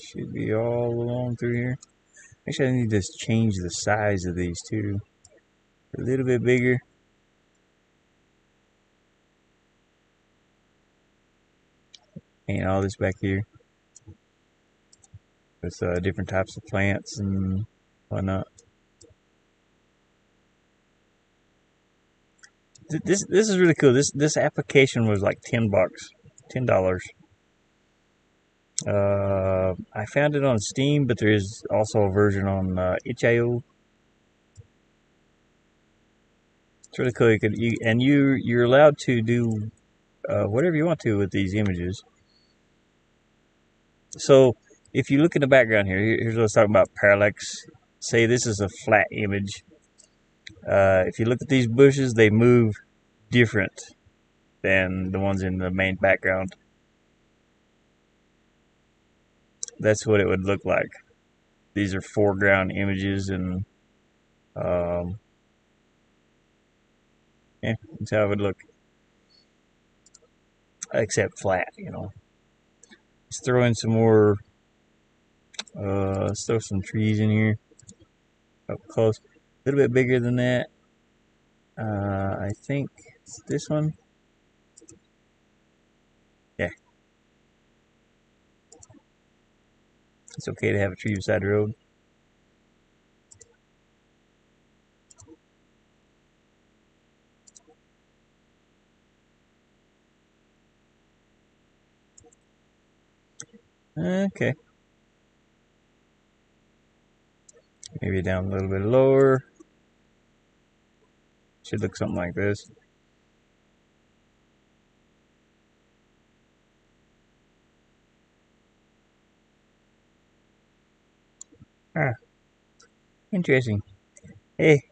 Should be all along through here. Actually, I need to change the size of these too. A little bit bigger. And all this back here with different types of plants and whatnot. This is really cool. This application was like $10, $10. I found it on Steam, but there is also a version on itch.io. It's really cool. You're allowed to do whatever you want to with these images. So if you look in the background here's what I was talking about, parallax. Say this is a flat image. If you look at these bushes, they move different than the ones in the main background. That's what it would look like. These are foreground images, and yeah, that's how it would look. Except flat, Let's throw in some more. Let's throw some trees in here. up close. A little bit bigger than that. I think it's this one. Yeah, it's okay to have a tree beside the road. Okay, maybe down a little bit lower. Should look something like this. Ah, interesting. Hey,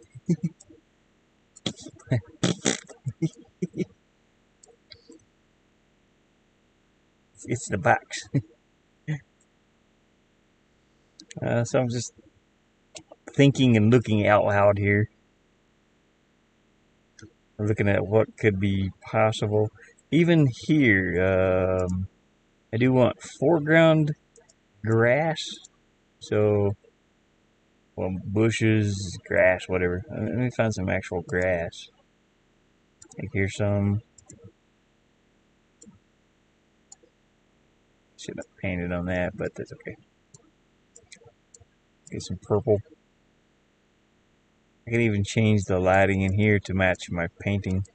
it's the box. So I'm just thinking and looking out loud here. I'm looking at what could be possible. Even here, I do want foreground grass. So, well, bushes, grass, whatever. Let me find some actual grass. Like here's some. Should have painted on that, but that's okay. Get some purple. I can even change the lighting in here to match my painting.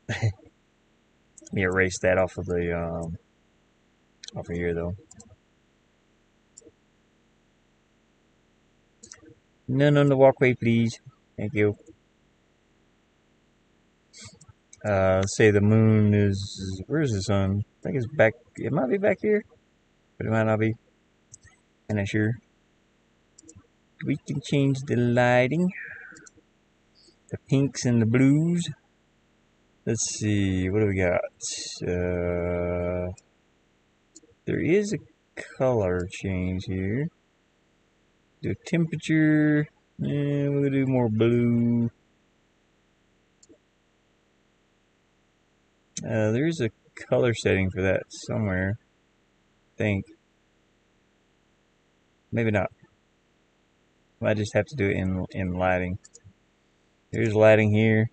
Let me erase that off of the off of here though. None on the walkway, please. Thank you. Say the moon is. Where's the sun? I think it's back. It might be back here, but it might not be. I'm not sure. We can change the lighting, the pinks and the blues. Let's see. What do we got? There is a color change here. The temperature. We'll do more blue. There's a color setting for that somewhere. I think. Maybe not. Might just have to do it in lighting. There's lighting here.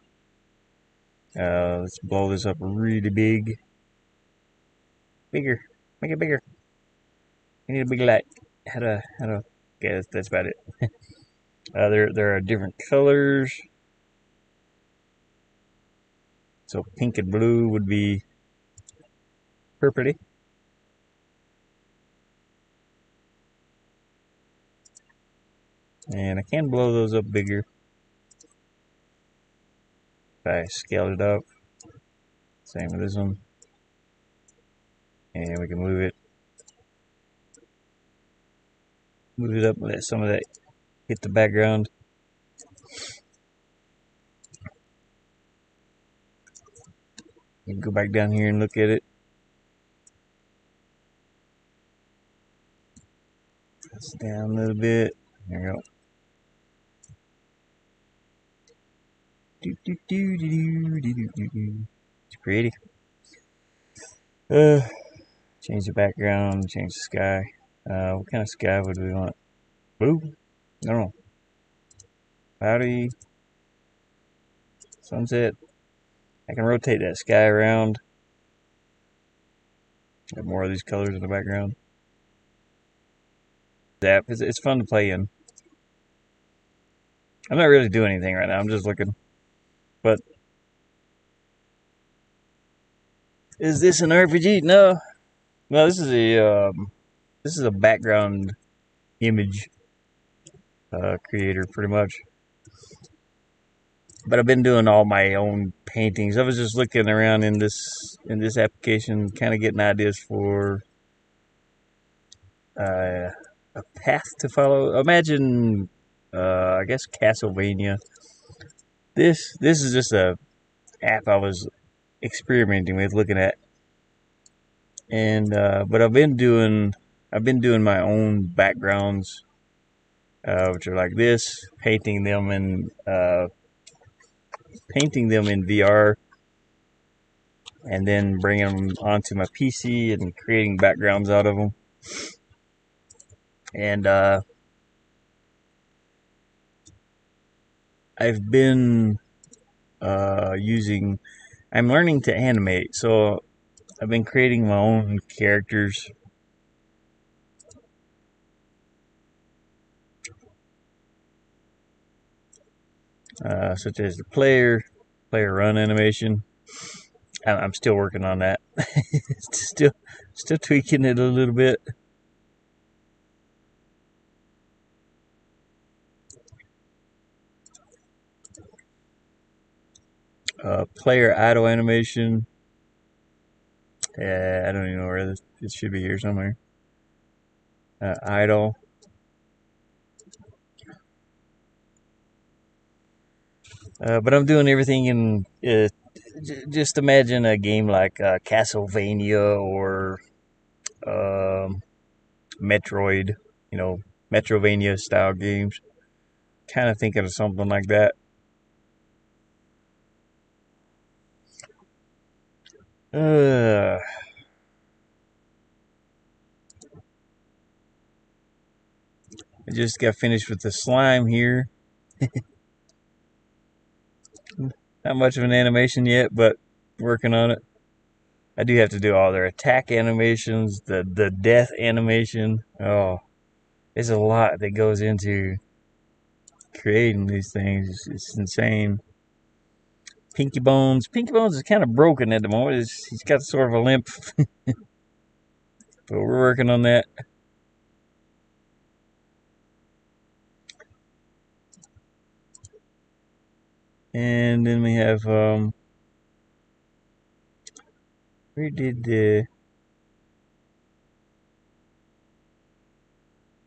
Let's blow this up really big. Bigger. Make it bigger. I need a big light. How to okay, that's about it. There are different colors. So pink and blue would be purpley. And I can blow those up bigger if I scale it up. Same with this one. And we can move it. Move it up, let some of that hit the background. You can go back down here and look at it. It's down a little bit. There we go. It's pretty. Change the background, change the sky. What kind of sky would we want? Blue? I don't know. Cloudy. Sunset. I can rotate that sky around. Have more of these colors in the background. It's fun to play in. I'm not really doing anything right now. I'm just looking. But is this an RPG? No. No, this is a background image creator, pretty much. But I've been doing all my own paintings. I was just looking around in this application, kind of getting ideas for a path to follow. Imagine, I guess Castlevania. This is just a app I was experimenting with, looking at, and but I've been doing my own backgrounds, which are like this, painting them in VR, and then bringing them onto my PC and creating backgrounds out of them. And I've been using. I'm learning to animate, so I've been creating my own characters. Such as the player run animation. I'm still working on that. still tweaking it a little bit. Player idle animation. I don't even know where this. It should be here somewhere. Idle. But I'm doing everything in. Just imagine a game like Castlevania or Metroid. You know, Metrovania style games. Kind of thinking of something like that. Uh, I just got finished with the slime here. Not much of an animation yet, but working on it. I do have to do all their attack animations, the death animation. Oh, there's a lot that goes into creating these things. It's insane. Pinky Bones. Pinky Bones is kind of broken at the moment. He's got sort of a limp, but we're working on that. And then we have where did the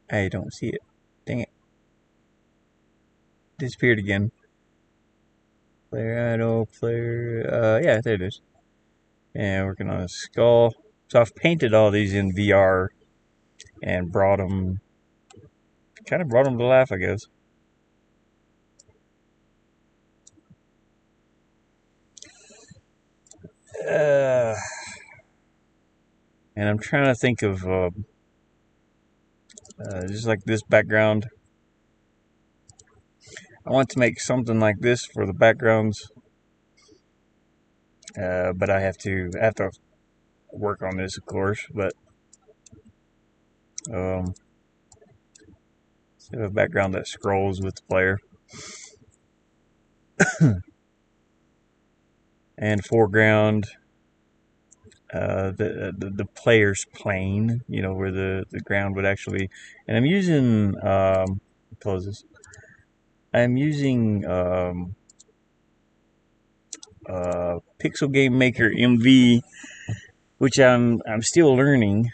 I don't see it. Dang it. Disappeared again. Player idle, player yeah, there it is. And working on a skull. So I've painted all these in VR and kind of brought them to life, I guess. Uh, and I'm trying to think of just like this background. I want to make something like this for the backgrounds, but I have to work on this, of course. But um, a background that scrolls with the player and foreground. The player's plane, you know, where the ground would actually, and I'm using close this. I'm using Pixel Game Maker MV, which I'm still learning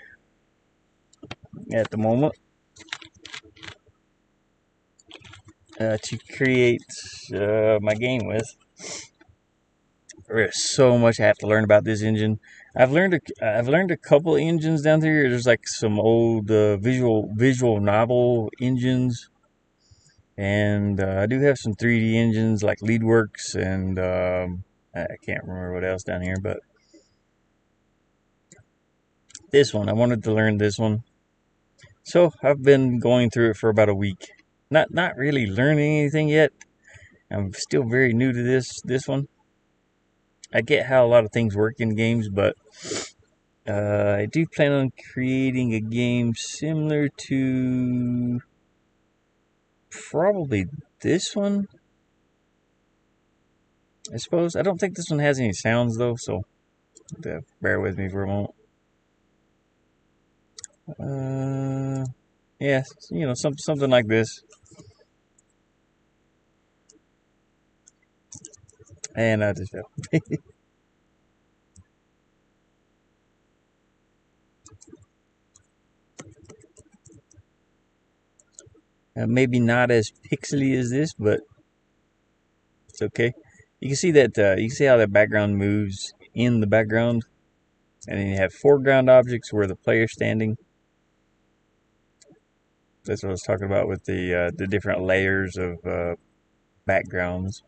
at the moment to create my game with. There's so much I have to learn about this engine. I've learned a couple engines down here. There's like some old visual novel engines, and I do have some 3D engines like LeadWorks, and I can't remember what else down here, but this one I wanted to learn this one. So I've been going through it for about a week. Not really learning anything yet. I'm still very new to this one. I get how a lot of things work in games, but I do plan on creating a game similar to probably this one. I suppose. I don't think this one has any sounds though, so bear with me for a moment. Yeah, you know, something like this. And I just fell. Maybe not as pixely as this, but it's okay. You can see that you can see how the background moves in the background, and then you have foreground objects where the player's standing. That's what I was talking about with the different layers of backgrounds.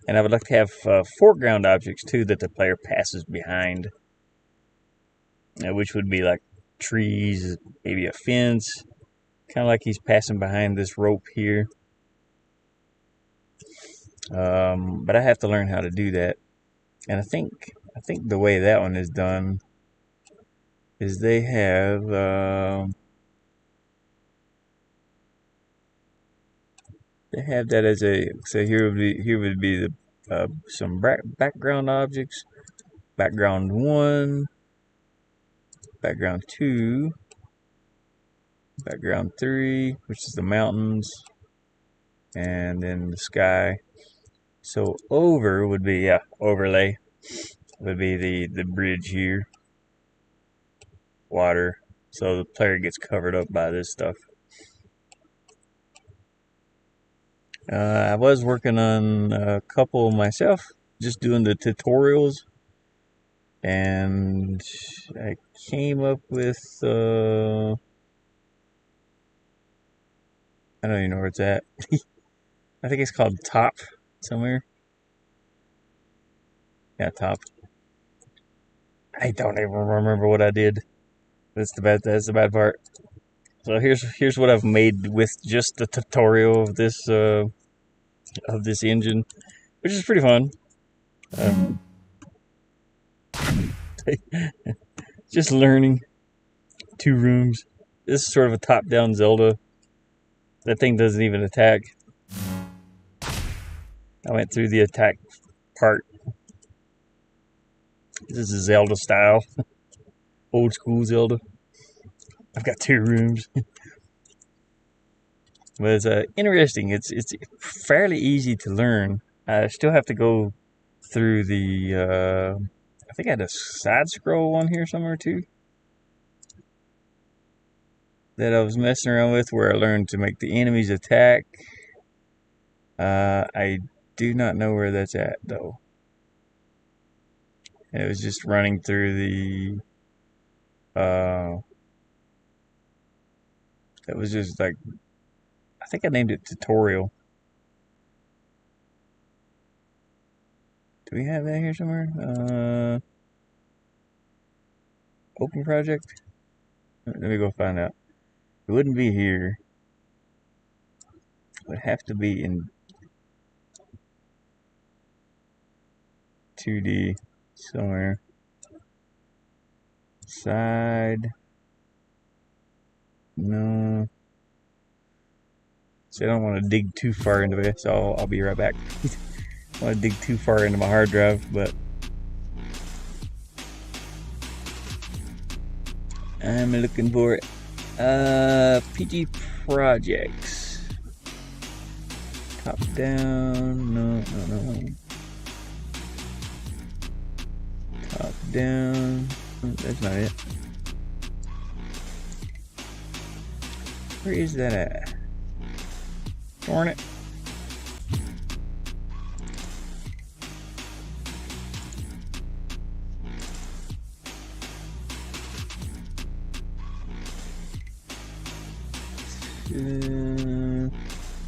And I would like to have foreground objects too that the player passes behind, which would be like trees, maybe a fence, Kind of like he's passing behind this rope here. But I have to learn how to do that. And I think the way that one is done is they have that as a, so here would be the some background objects, background 1, background 2, background 3, which is the mountains, and then the sky. So over would be, overlay would be the bridge here, water. So the player gets covered up by this stuff. I was working on a couple myself, just doing the tutorials, and I came up with, I don't even know where it's at. I think it's called Top somewhere. Yeah, Top. I don't even remember what I did. That's the bad part. So here's what I've made with just the tutorial of this engine, which is pretty fun. Just learning. 2 rooms. This is sort of a top-down Zelda. That thing doesn't even attack. I went through the attack part. This is Zelda style. Old school Zelda. I've got 2 rooms. But it's interesting. It's fairly easy to learn. I still have to go through the, I think I had a side scroll one here somewhere too, that I was messing around with, where I learned to make the enemies attack. I do not know where that's at though. And it was just running through the, it was just like, I think I named it tutorial. Do we have that here somewhere? Open project? Let me go find out. It wouldn't be here. It would have to be in 2D somewhere. Side. No. So I don't want to dig too far into it, so I'll be right back. I don't want to dig too far into my hard drive, but I'm looking for it. PG projects. Top down. No. Top down. That's not it. Where is that at? Darn it.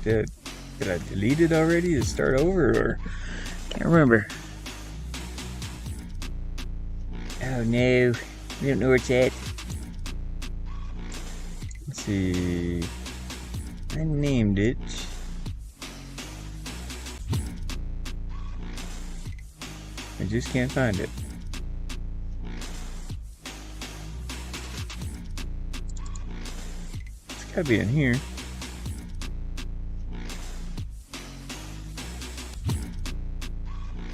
Did I delete it already to start over, or can't remember? Oh no, we don't know where it's at. Let's see. I named it. I just can't find it. It's gotta be in here.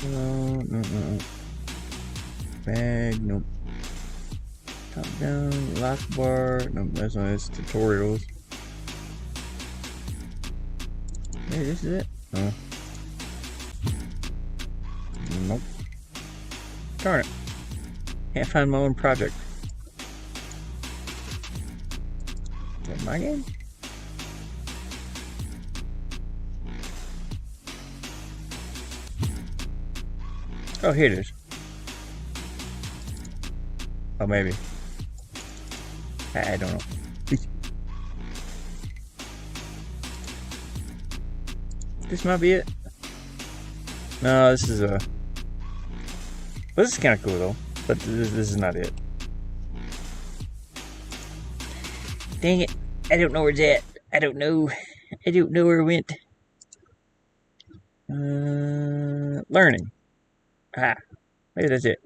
No. Bag, nope. Top down, lock bar, nope, that's not, it's tutorials. Hey, this is it? Oh. Nope. Darn it. Can't find my own project. Is that my game? Oh, here it is. Oh, maybe. I don't know. This might be it. No, this is a... Well, this is kind of cool, though. But this is not it. Dang it. I don't know where it's at. I don't know. I don't know where it went. Learning. Ah, maybe that's it.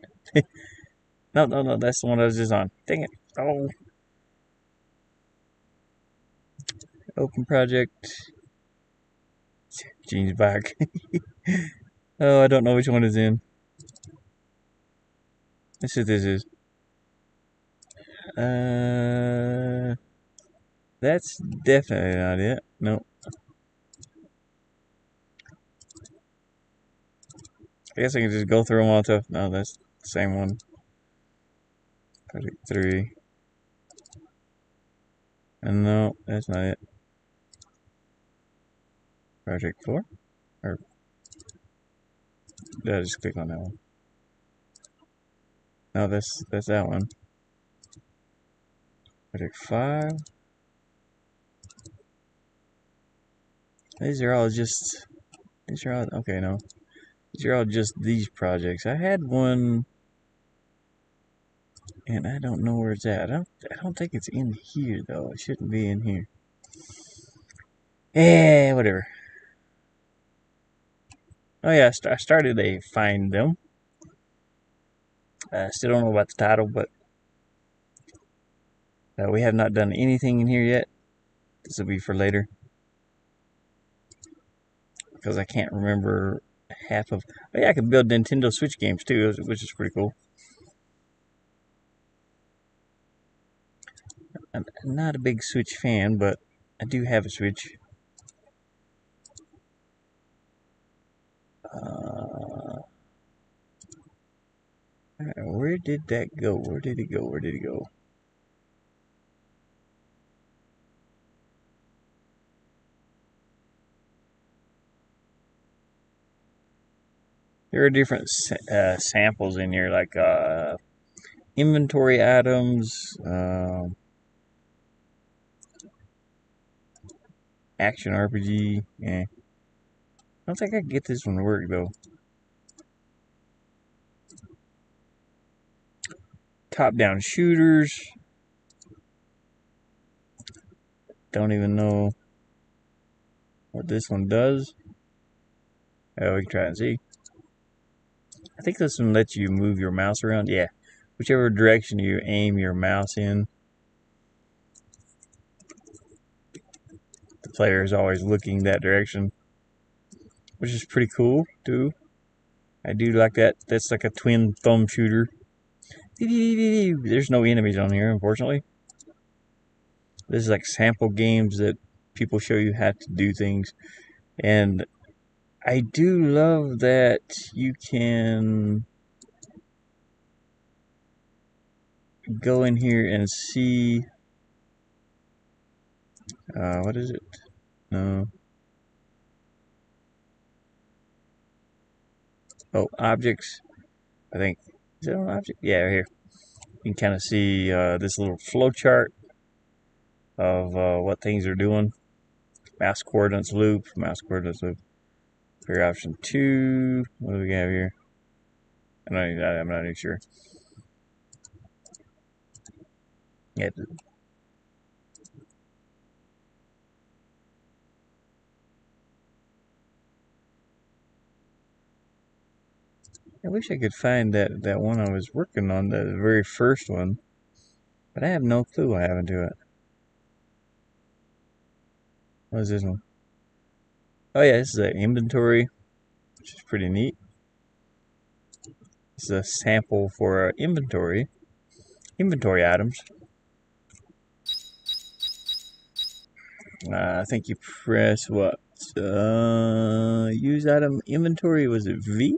No, that's the one I was just on. Dang it. Oh. Open project. Gene's back. Oh, I don't know which one is in. Let's see what this is. That's definitely not it. No. I guess I can just go through them all tough. No, that's the same one. Project 3. And no, that's not it. Project 4? Or did I just click on that one? No, that's that one. Project 5. These are all just... These are all... Okay, no. These are all just these projects. I had one... And I don't know where it's at. I don't think it's in here, though. It shouldn't be in here. Yeah, whatever. Oh, yeah, I started a Find Them. I still don't know about the title, but we have not done anything in here yet. This will be for later. Because I can't remember half of... Oh, yeah, I can build Nintendo Switch games, too, which is pretty cool. I'm not a big Switch fan, but I do have a Switch. Where did that go? Where did it go? Where did it go? There are different samples in here, like inventory items, action RPG. Yeah. I don't think I can get this one to work, though. Top-down shooters. Don't even know what this one does. Oh, we can try and see. I think this one lets you move your mouse around. Yeah. Whichever direction you aim your mouse in, the player is always looking that direction. Which is pretty cool, too. I do like that. That's like a twin thumb shooter. There's no enemies on here, unfortunately. This is like sample games that people show you how to do things. And I do love that you can go in here and see... what is it? No. Oh, objects. I think... Is that an object? Yeah, right here. You can kind of see this little flow chart of what things are doing. Mouse coordinates loop, mouse coordinates loop. For option 2, what do we have here? I'm not even sure. Yeah. I wish I could find that one I was working on, the very first one. But I have no clue what happened to it. What is this one? Oh yeah, this is an inventory, which is pretty neat. This is a sample for inventory items. I think you press what? Use item inventory, was it V?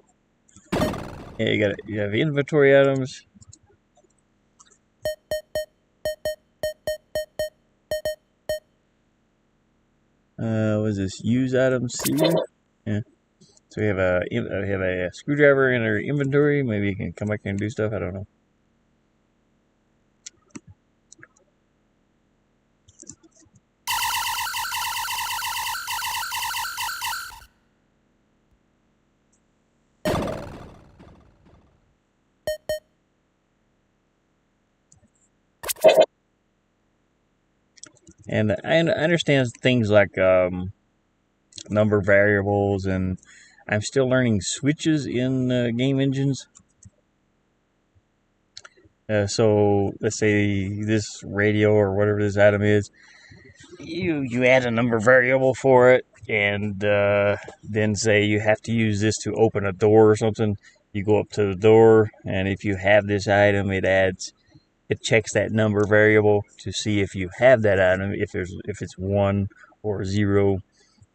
Yeah, you have inventory items. Was this use item C? Yeah. So we have a screwdriver in our inventory. Maybe you can come back and do stuff. I don't know. And I understand things like number variables, and I'm still learning switches in game engines. So let's say this radio or whatever this item is, you add a number variable for it, and then say you have to use this to open a door or something. You go up to the door, and if you have this item, it checks that number variable to see if you have that item, if it's 1 or 0.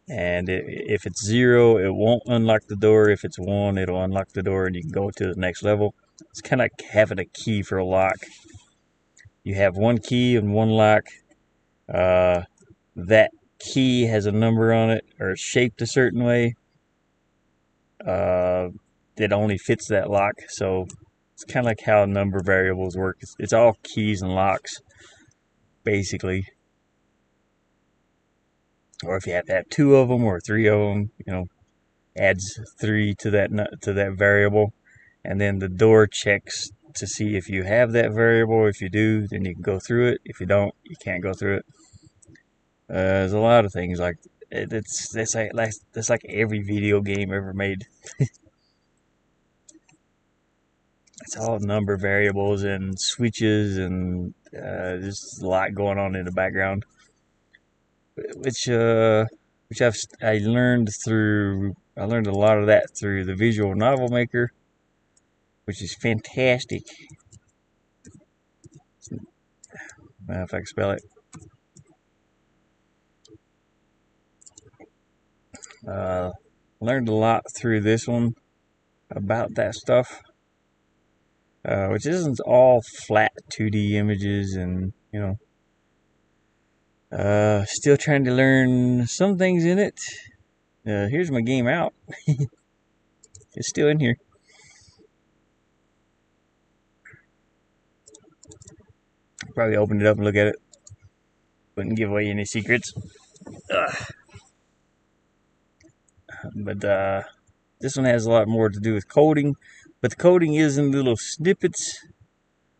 And if it's 0, it won't unlock the door. If it's 1, it'll unlock the door, and you can go to the next level. It's kind of like having a key for a lock. You have one key and one lock. That key has a number on it, or it's shaped a certain way. That only fits that lock. So it's kind of like how number variables work. It's all keys and locks, basically. Or if you have to have 2 of them or 3 of them, adds 3 to that variable, and then the door checks to see if you have that variable. If you do, then you can go through it. If you don't, you can't go through it. There's a lot of things like that's like every video game ever made. It's all number variables and switches, and there's a lot going on in the background, which I learned through. I learned a lot of that through the Visual Novel Maker, which is fantastic. I don't know if I can spell it. Learned a lot through this one about that stuff, which isn't all flat 2D images, and still trying to learn some things in it. Here's my game out. It's still in here. Probably open it up and look at it. Wouldn't give away any secrets. But this one has a lot more to do with coding. But the coding is in little snippets,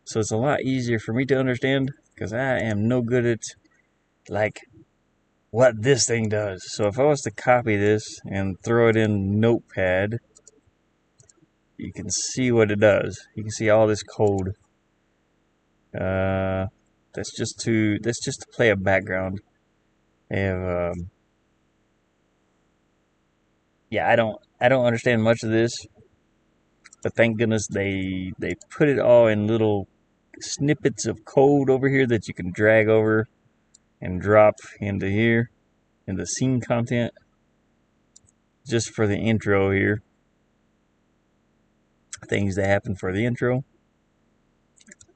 so it's a lot easier for me to understand, because I am no good at like what this thing does. So if I was to copy this and throw it in Notepad, you can see what it does. You can see all this code. That's just to play a background. They have yeah, I don't understand much of this, but thank goodness they put it all in little snippets of code over here that you can drag over and drop into here in the scene content, just for the intro here. Things that happen for the intro,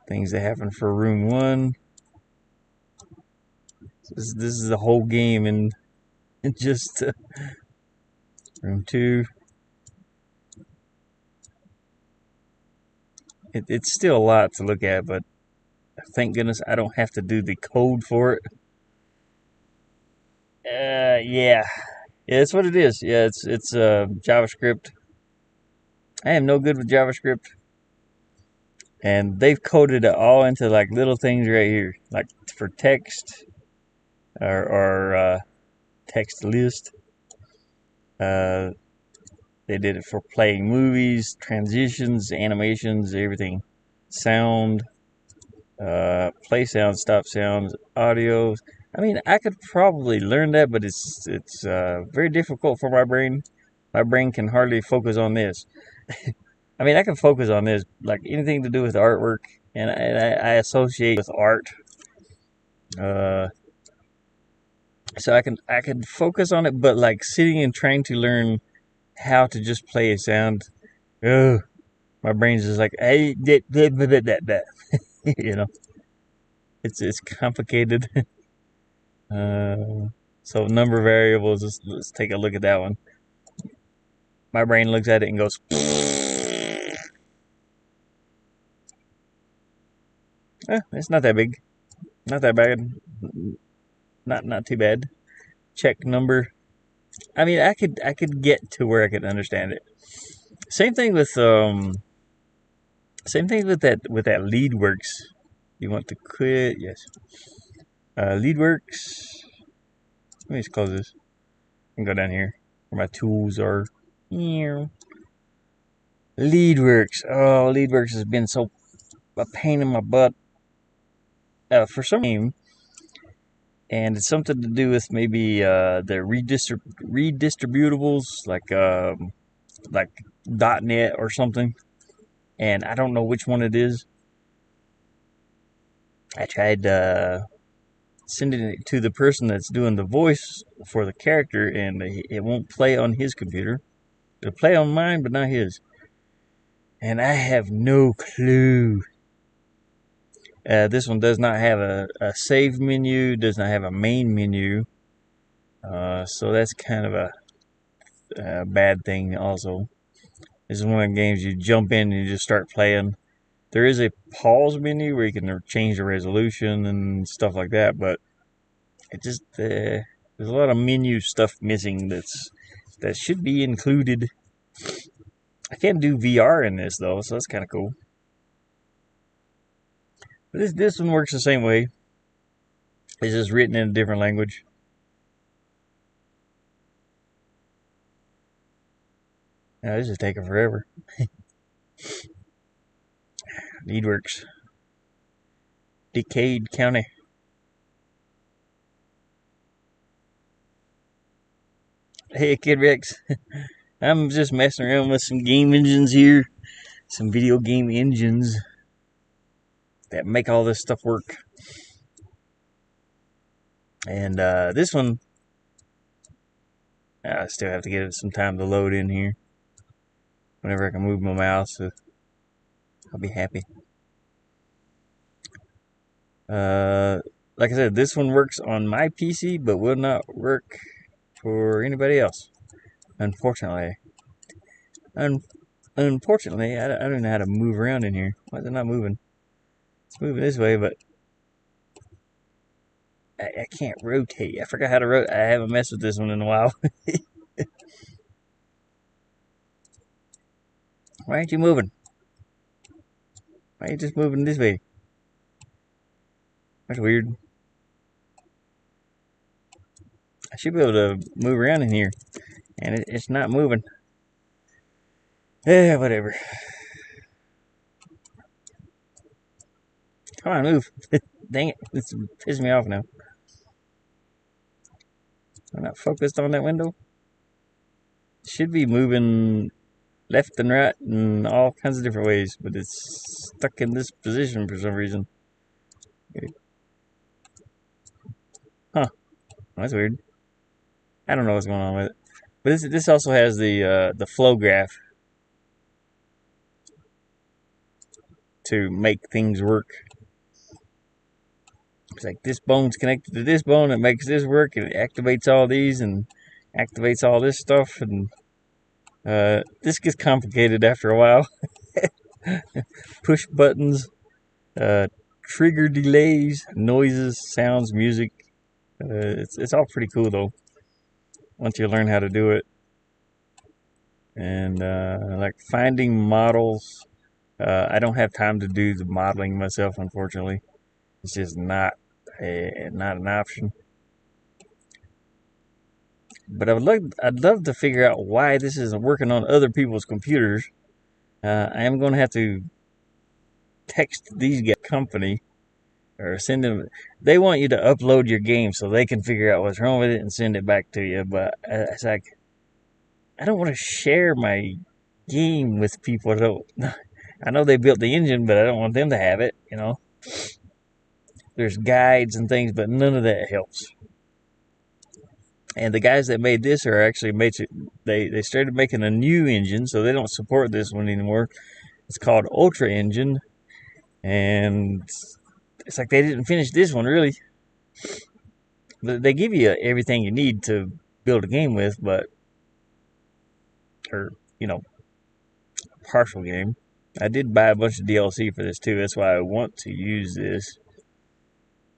things that happen for room 1. This is the whole game in just room 2. It's still a lot to look at, but thank goodness I don't have to do the code for it. Yeah, that's what it is. Yeah, it's JavaScript. I am no good with JavaScript, and they've coded it all into like little things right here, like for text or text list. They did it for playing movies, transitions, animations, everything, sound, play sounds, stop sounds, audio. I mean, I could probably learn that, but it's very difficult for my brain. My brain can hardly focus on this. I mean, I can focus on this, like anything to do with artwork, and I associate with art. So I can focus on it, but like sitting and trying to learn how to just play a sound, ugh, my brain's just like, hey, that. It's complicated. So number variables. Let's take a look at that one. My brain looks at it and goes, it's not that big, not that bad, not too bad. Check number. I mean, I could get to where I could understand it. Same thing with that lead works. You want to quit? Yes. LeadWorks. Let me just close this and go down here where my tools are. LeadWorks. Oh, LeadWorks has been so a pain in my butt for some reason, and it's something to do with maybe the redistributables like .NET or something, and I don't know which one it is. I tried sending it to the person that's doing the voice for the character, and it won't play on his computer. It'll play on mine, but not his. And I have no clue. This one does not have a save menu, does not have a main menu. So that's kind of a bad thing also. This is one of the games you jump in and you just start playing. There is a pause menu where you can change the resolution and stuff like that, but it just there's a lot of menu stuff missing that should be included. I can't do VR in this though, so that's kind of cool. But this one works the same way. It's just written in a different language. Now, this is taking forever. LeadWorks. Decade County. Hey, Kid Rex. I'm just messing around with some game engines here. Some video game engines that make all this stuff work. And this one, I still have to give it some time to load in here. Whenever I can move my mouse, I'll be happy. Like I said, this one works on my PC, but will not work for anybody else. Unfortunately. Unfortunately, I don't know how to move around in here. Why is it not moving? It's moving this way, but I can't rotate. I forgot how to rotate. I haven't messed with this one in a while. Why aren't you moving? Why are you just moving this way? That's weird. I should be able to move around in here, and it's not moving. Yeah, whatever. Come on, move. Dang it. It's pissing me off now. I'm not focused on that window. It should be moving left and right in all kinds of different ways, but it's stuck in this position for some reason. Huh. That's weird. I don't know what's going on with it. But this also has the flow graph to make things work. It's like this bone's connected to this bone, it makes this work, and it activates all these and activates all this stuff, and this gets complicated after a while. Push buttons, trigger delays, noises, sounds, music. It's all pretty cool though, once you learn how to do it. And like finding models, I don't have time to do the modeling myself, unfortunately. It's just not an option. But I'd love to figure out why this isn't working on other people's computers. I am going to have to text these guys, company, or send them. They want you to upload your game so they can figure out what's wrong with it and send it back to you. But it's like, I don't want to share my game with people. I know they built the engine, but I don't want them to have it. There's guides and things, but none of that helps. And the guys that made this are actually they started making a new engine, so they don't support this one anymore. It's called Ultra Engine, and it's like they didn't finish this one really. They give you everything you need to build a game with, or partial game. I did buy a bunch of DLC for this too. That's why I want to use this.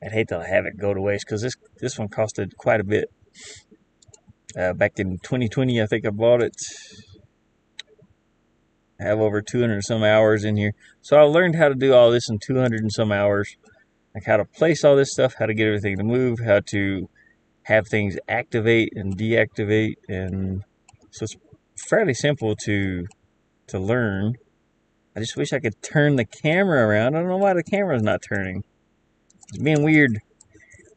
I'd hate to have it go to waste because this one costed quite a bit. Back in 2020, I think I bought it. I have over 200 and some hours in here. So I learned how to do all this in 200 and some hours. like how to place all this stuff, how to get everything to move, how to have things activate and deactivate, and so it's fairly simple to learn. I just wish I could turn the camera around. I don't know why the camera's not turning. It's being weird.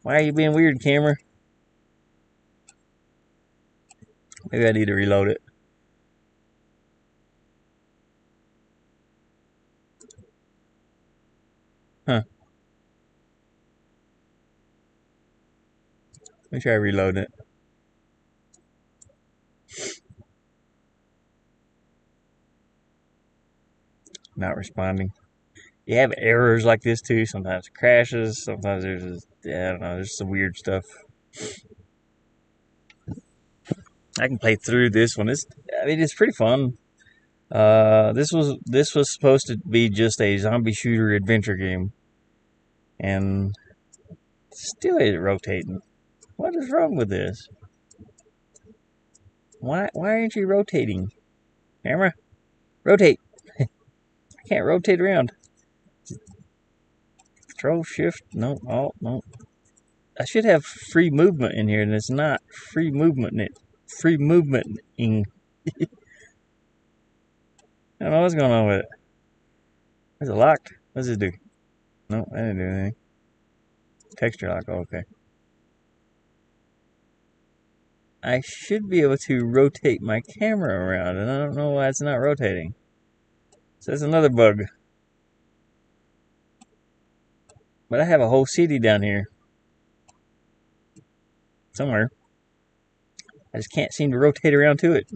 Why are you being weird, camera? Maybe I need to reload it. Huh. Let me try reloading it. Not responding. You have errors like this too. Sometimes it crashes. Sometimes there's just, I don't know. There's some weird stuff. I can play through this one. It's pretty fun. This was supposed to be just a zombie shooter adventure game, and still is rotating. What is wrong with this? Why aren't you rotating? Camera, rotate. I can't rotate around. Control Shift. No. Alt. No. I should have free movement in here, and it's not free movement. Free movementing. I don't know what's going on with it. Is it locked? What does it do? No, I didn't do anything. Texture lock. Oh, okay. I should be able to rotate my camera around, and I don't know why it's not rotating. So that's another bug. But I have a whole CD down here. Somewhere. I just can't seem to rotate around to it.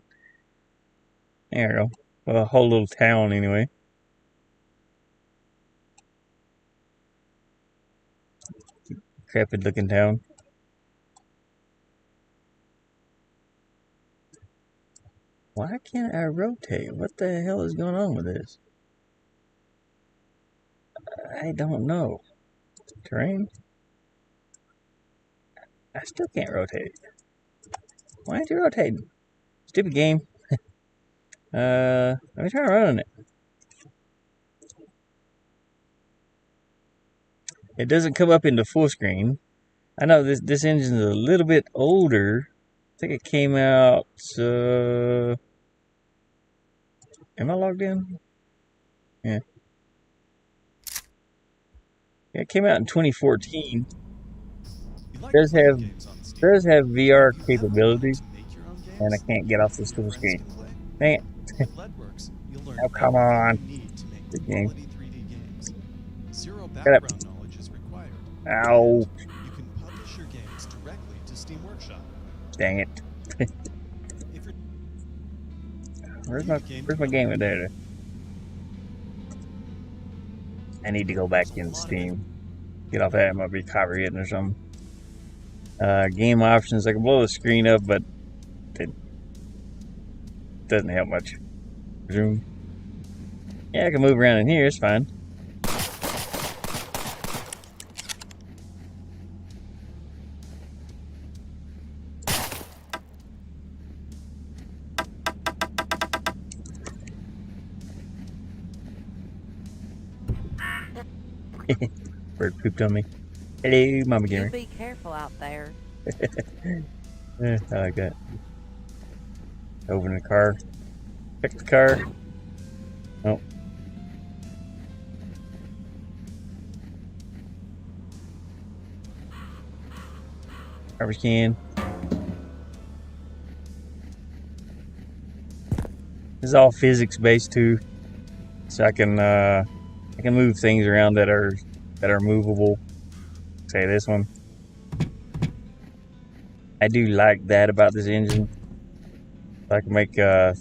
There we go. Well, a whole little town anyway. Decrepit looking town. Why can't I rotate? What the hell is going on with this? I don't know. Terrain? I still can't rotate. Why aren't you rotating? Stupid game. Let me try running it. It doesn't come up into full screen. I know this engine's a little bit older. I think it came out. Am I logged in? Yeah. It came out in 2014. Does have VR capabilities, and I can't get off this full screen. Dang it! Oh, come on! Good game. Get up! Ow! Dang it! Where's my game at there? I need to go back in Steam. Get off that. It might be copyrighted or something. Game options. I can blow the screen up, but it doesn't help much. Zoom. Yeah, I can move around in here. It's fine. Bird pooped on me. Hello, Mama Gamer. You be careful out there. I like that. Open the car. Check the car. Oh. Garbage can. This is all physics based too, so I can move things around that are movable. Say this one. I do like that about this engine. I can make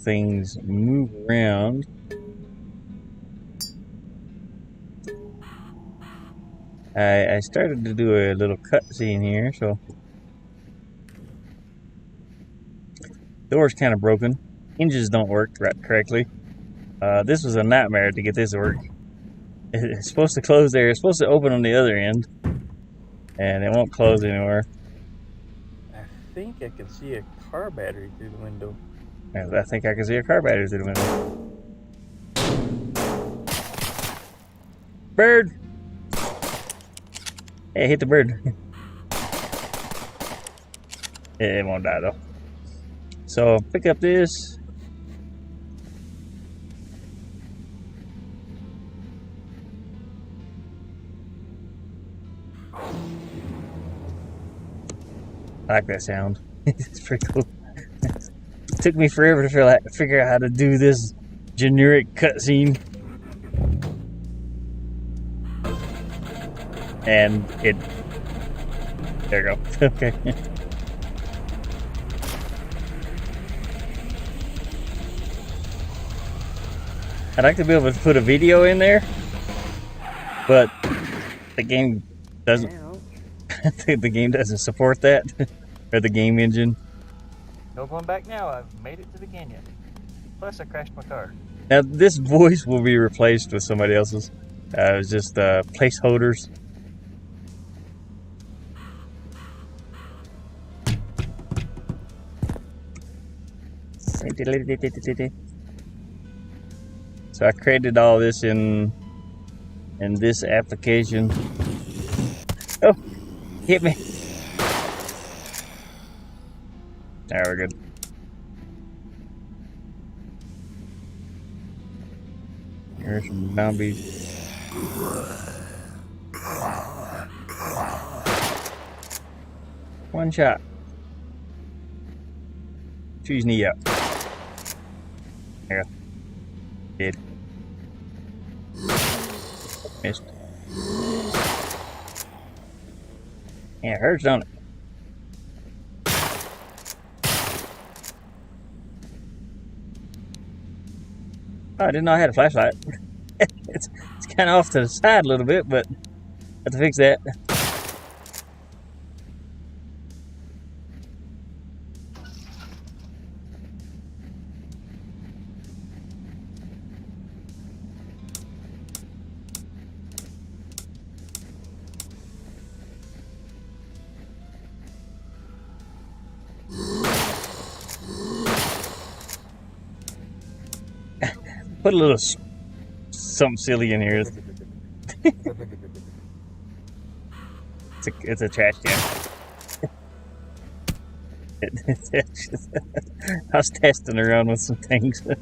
things move around. I started to do a little cutscene here, so door's kind of broken. Hinges don't work correctly. This was a nightmare to get this to work. It's supposed to close there. It's supposed to open on the other end, and it won't close anymore. I think I can see a car battery through the window. I think I can see a car battery through the window. Bird! Hey, hit the bird. It won't die though. So pick up this. I like that sound. It's pretty cool. It took me forever to figure out how to do this generic cutscene. And it... There you go. Okay. I'd like to be able to put a video in there, but the game doesn't. The game doesn't support that, or the game engine. No going back now. I've made it to the canyon. Plus, I crashed my car. Now this voice will be replaced with somebody else's. It's just placeholders. So I created all this in this application. Oh, hit me. There, we're good. Here's some zombies. One shot. Shoot his knee up. There. Did. Missed. Yeah, it hurts, don't it? Oh, I didn't know I had a flashlight. it's kind of off to the side a little bit, but I have to fix that. Put a little something silly in here. It's a trash can. I was testing around with some things. So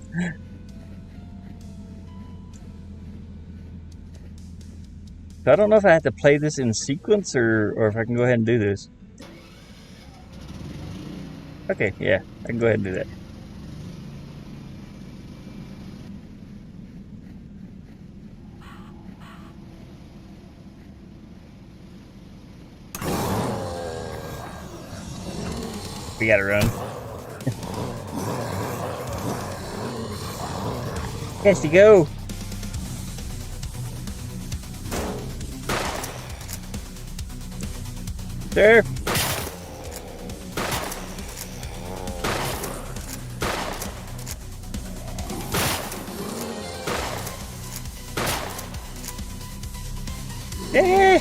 I don't know if I have to play this in sequence or if I can go ahead and do this. Okay, yeah, I can go ahead and do that. We gotta run. Yes, you go. Sir. Yeah.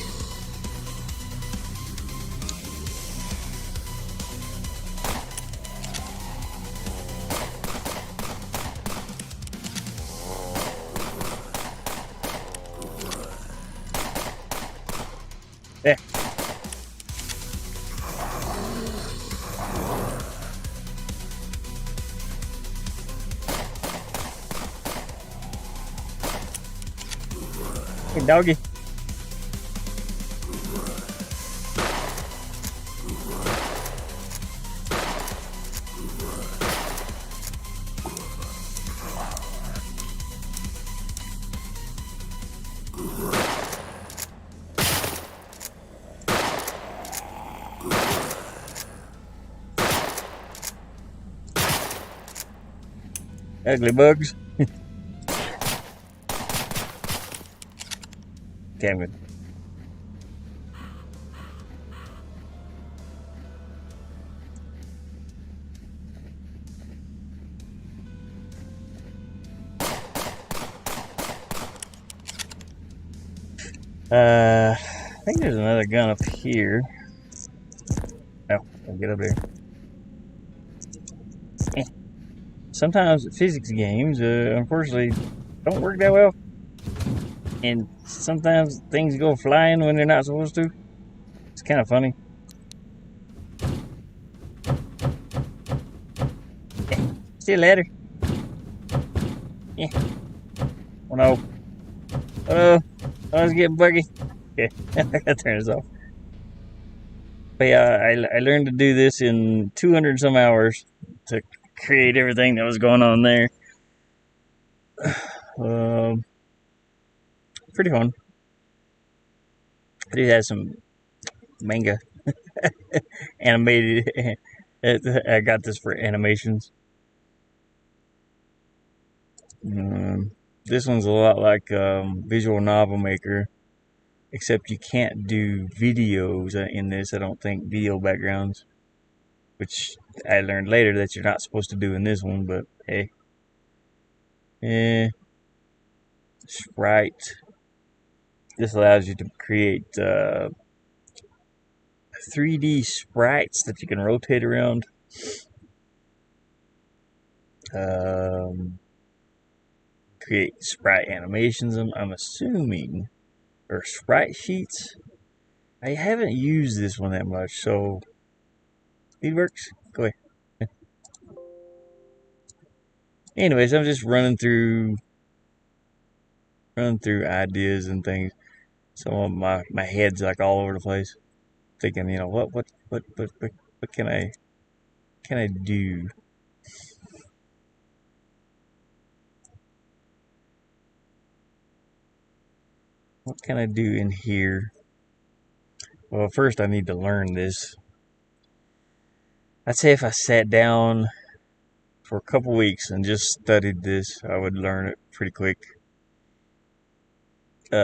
There. Hey, doggy. Ugly bugs. Damn it. I think there's another gun up here. Oh, I'll get up there. Sometimes physics games, unfortunately, don't work that well. And sometimes things go flying when they're not supposed to. It's kind of funny. See you later. Yeah. Oh no. Oh no. I was getting buggy. Okay. I gotta turn this off. But yeah, I learned to do this in 200 some hours to create everything that was going on there. Um, Pretty fun. It has some manga animated. I got this for animations. Um, this one's a lot like Visual Novel Maker, except you can't do videos in this. I don't think video backgrounds, which I learned later that you're not supposed to do in this one. But hey, Sprite. This allows you to create 3D sprites that you can rotate around. Um, Create sprite animations. I'm assuming, or sprite sheets. I haven't used this one that much, so it works. Go ahead. Anyways, I'm just running through ideas and things. Some of my head's like all over the place, thinking, what can I do? What can I do in here? Well, first I need to learn this. I'd say if I sat down for a couple weeks and just studied this, I would learn it pretty quick.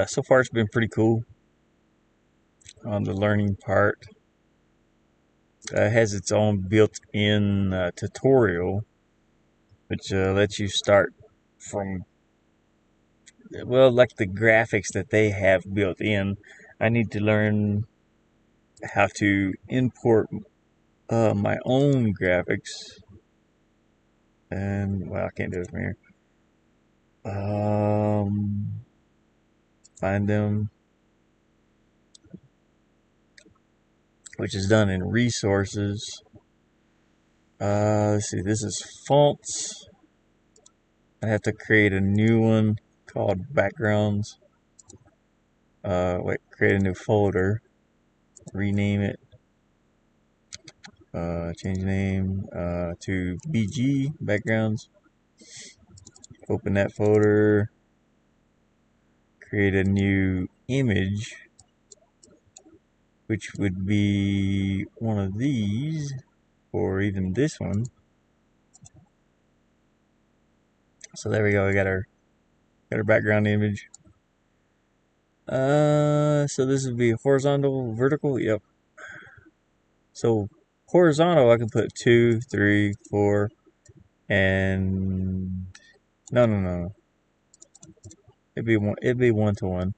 So far, it's been pretty cool on the learning part. It has its own built-in tutorial, which lets you start from, well, like the graphics that they have built in. I need to learn how to import my own graphics, and well, I can't do it from here. Find them, which is done in resources. Let's see. This is fonts. I have to create a new one called backgrounds. Wait, create a new folder, rename it, change name to BG backgrounds. Open that folder, create a new image, which would be one of these, or even this one. So there we go. We got our background image. So this would be horizontal, vertical. Yep. So horizontal, I can put 2, 3, 4, and no. It'd be one. It'd be 1 to 1.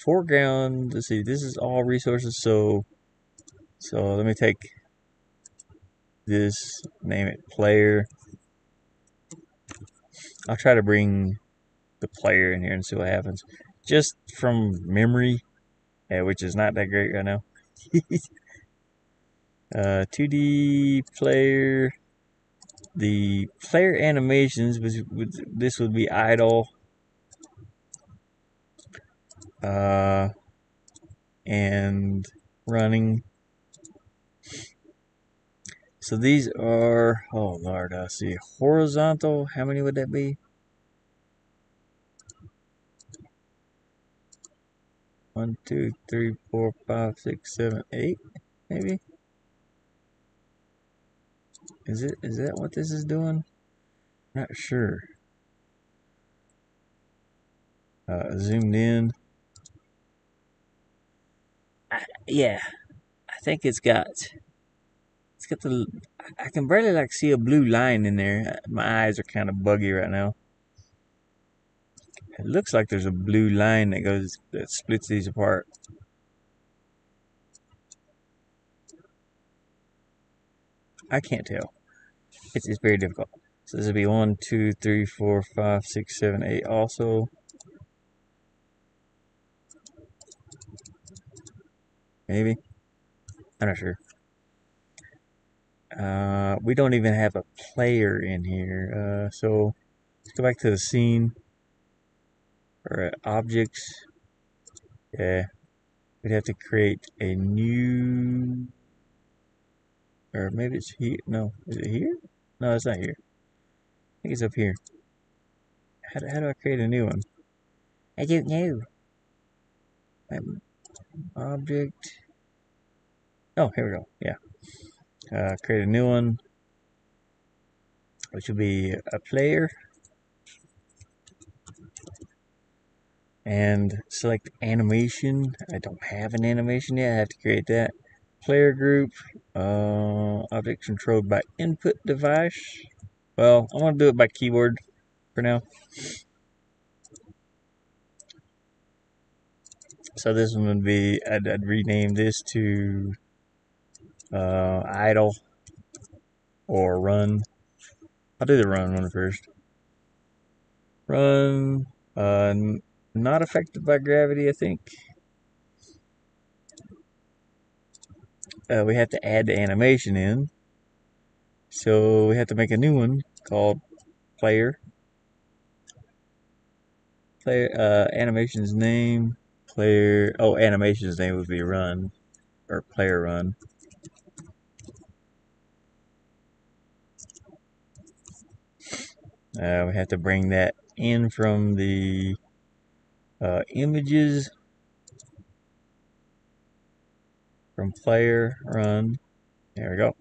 Foreground. Let's see. This is all resources. So let me take this. Name it player. I'll try to bring the player in here and see what happens. Just from memory, which is not that great right now. 2D player. The player animations, this would be idle, and running. So these are, oh Lord, I see horizontal. How many would that be? 1, 2, 3, 4, 5, 6, 7, 8, maybe. Is that what this is doing? Not sure. Zoomed in. Yeah, I think it's got the. I can barely like see a blue line in there. My eyes are kind of buggy right now. It looks like there's a blue line that splits these apart. I can't tell. It's very difficult. So this would be 1, 2, 3, 4, 5, 6, 7, 8. Also, Maybe. I'm not sure. We don't even have a player in here. So let's go back to the scene or objects. Yeah, we'd have to create a new, or maybe it's here. No, is it here? No, it's not here. I think it's up here. How do I create a new one? I don't know. Object. Oh, here we go. Yeah. Create a new one, which will be a player. And select animation. I don't have an animation yet. I have to create that. Player group. Object controlled by input device. Well, I'm going to do it by keyboard for now. So this one would be, I'd rename this to idle or run. I'll do the run one first. Run, not affected by gravity, I think. We have to add the animation in. So we have to make a new one called player. Player, animation's name. Player, oh, animation's name would be run, or player run. We have to bring that in from the images from player run. There we go.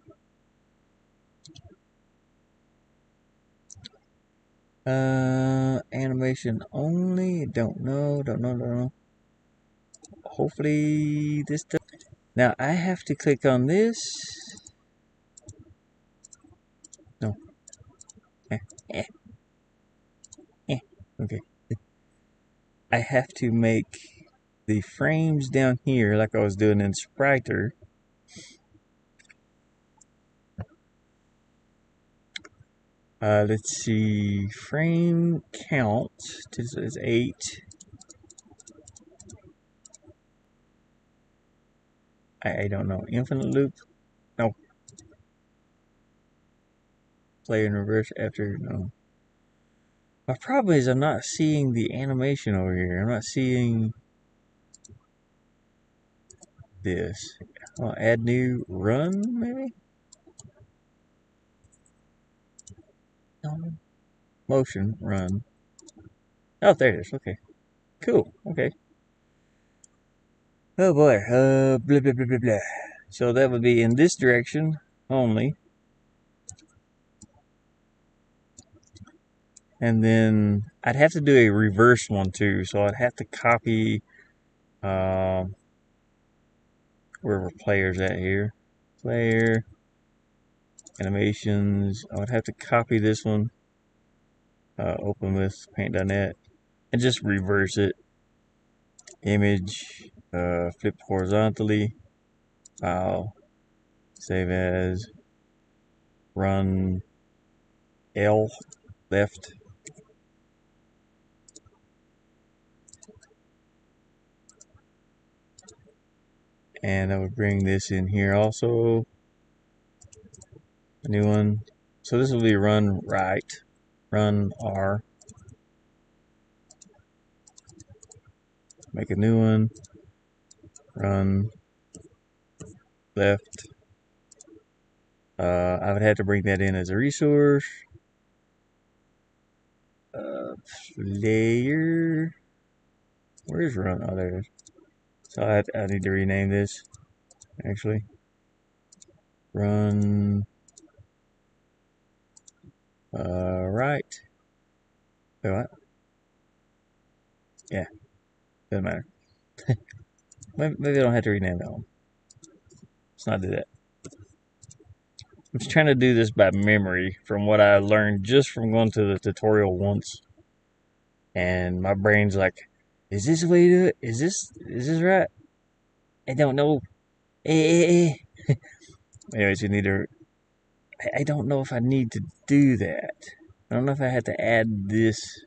Animation only. Don't know. Hopefully this does. Now I have to click on this. No. Eh, eh, okay. I have to make the frames down here like I was doing in Spriter. Let's see, frame count, this is 8. I don't know, infinite loop, no. Play in reverse after, no. My problem is I'm not seeing the animation over here. I'm not seeing this. I'll add new run, maybe? No. Motion, run. Oh, there it is, okay. Cool, okay. Oh boy, blah, blah, blah, blah, blah. So that would be in this direction only. And then I'd have to do a reverse one too. So I'd have to copy wherever player's at here. Player, animations. I would have to copy this one. Open with paint.net and just reverse it. Image, flip horizontally. File, save as, run L, left. And I would bring this in here also. A new one. So this will be run right, run R. Make a new one. Run left. I would have to bring that in as a resource. Layer. Where's run? Oh, there it is. So I need to rename this, actually. Run right. Wait, what? Yeah, doesn't matter. Maybe I don't have to rename that one. Let's not do that. I'm just trying to do this by memory from what I learned just from going to the tutorial once. And my brain's like, is this the way you do it? Is this right? I don't know. Anyways, you need to. I don't know if I need to do that. I don't know if I have to add this.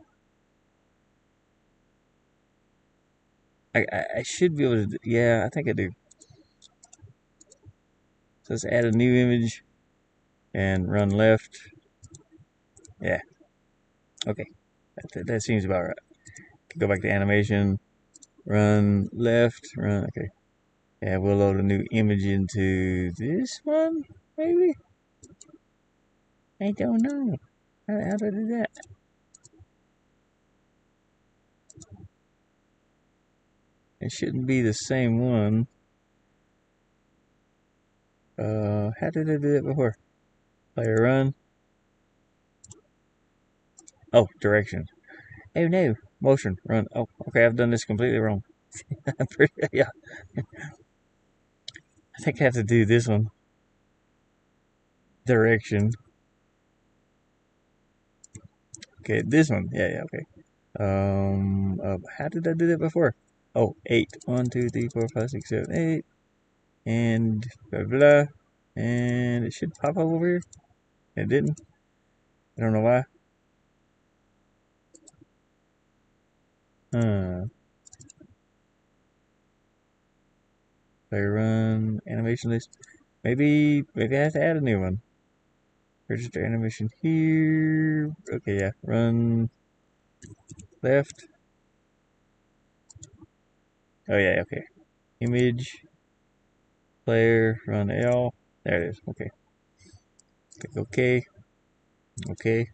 I should be able to. Yeah, I think I do. So let's add a new image and run left. Yeah. Okay. That seems about right. Go back to animation. Run left. Run. Okay. Yeah, we'll load a new image into this one, maybe? I don't know. How to do that? It shouldn't be the same one. How did I do that before? Player run. Oh, directions. Oh no, motion, run. Oh, okay, I've done this completely wrong. Yeah, I think I have to do this one. Direction. Okay, this one. Yeah, okay. How did I do that before? Oh, 8. 1, 2, 3, 4, 5, 6, 7, 8. And blah, blah. And it should pop up over here. It didn't. I don't know why. Huh. Player run, animation list. Maybe I have to add a new one. Register animation here. Okay, yeah. Run left. Oh yeah, okay. Image, player, run L. There it is. Okay. Click OK. Okay.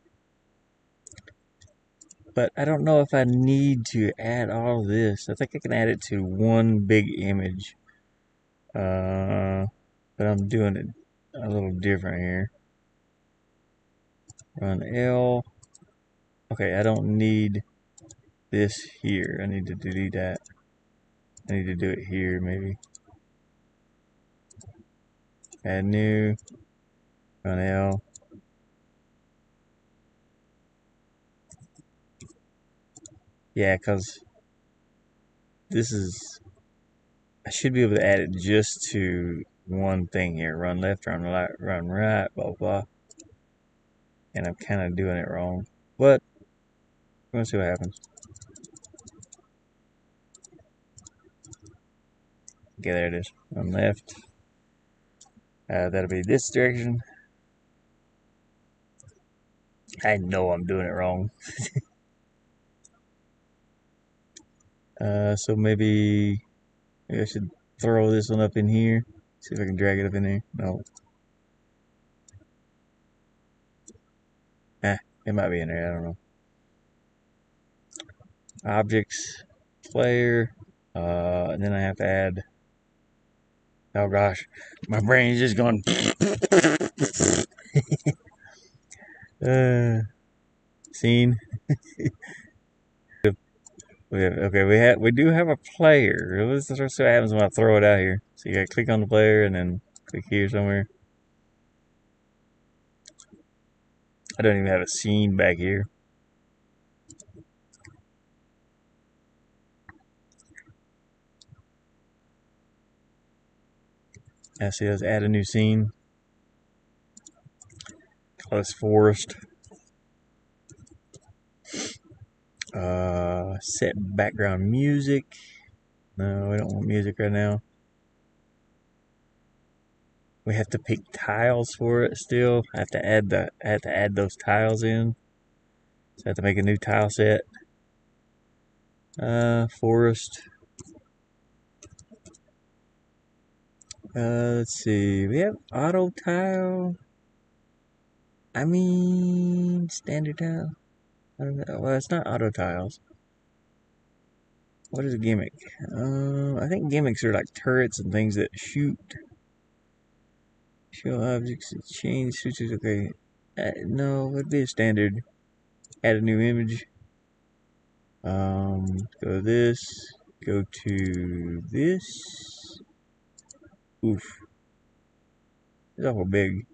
But I don't know if I need to add all this. I think I can add it to one big image. But I'm doing it a little different here. Run L. Okay, I don't need this here. I need to delete that. I need to do it here, maybe. Add new. Run L. Yeah, because this is... I should be able to add it just to one thing here. Run left, run right, blah, blah. And I'm kind of doing it wrong. But, we'll see what happens. Okay, there it is. Run left. That'll be this direction. I know I'm doing it wrong. So maybe I should throw this one up in here. See if I can drag it up in there. No. It might be in there. I don't know. Objects, player, and then I have to add. Oh gosh, my brain's just going. Scene. We do have a player. Let's see what happens when I throw it out here. So you gotta click on the player and then click here somewhere. I don't even have a scene back here. I see. Let's add a new scene. Close forest. Set background music. No, we don't want music right now. We have to pick tiles for it still. I have to add those tiles in. So I have to make a new tile set. Forest. Let's see. We have auto tile. I mean standard tile. I don't know. Well, it's not auto tiles. What is a gimmick? I think gimmicks are like turrets and things that shoot. Show objects, change switches. Okay. No, it'd be a standard. Add a new image. Go to this. Go to this. Oof. It's awful big.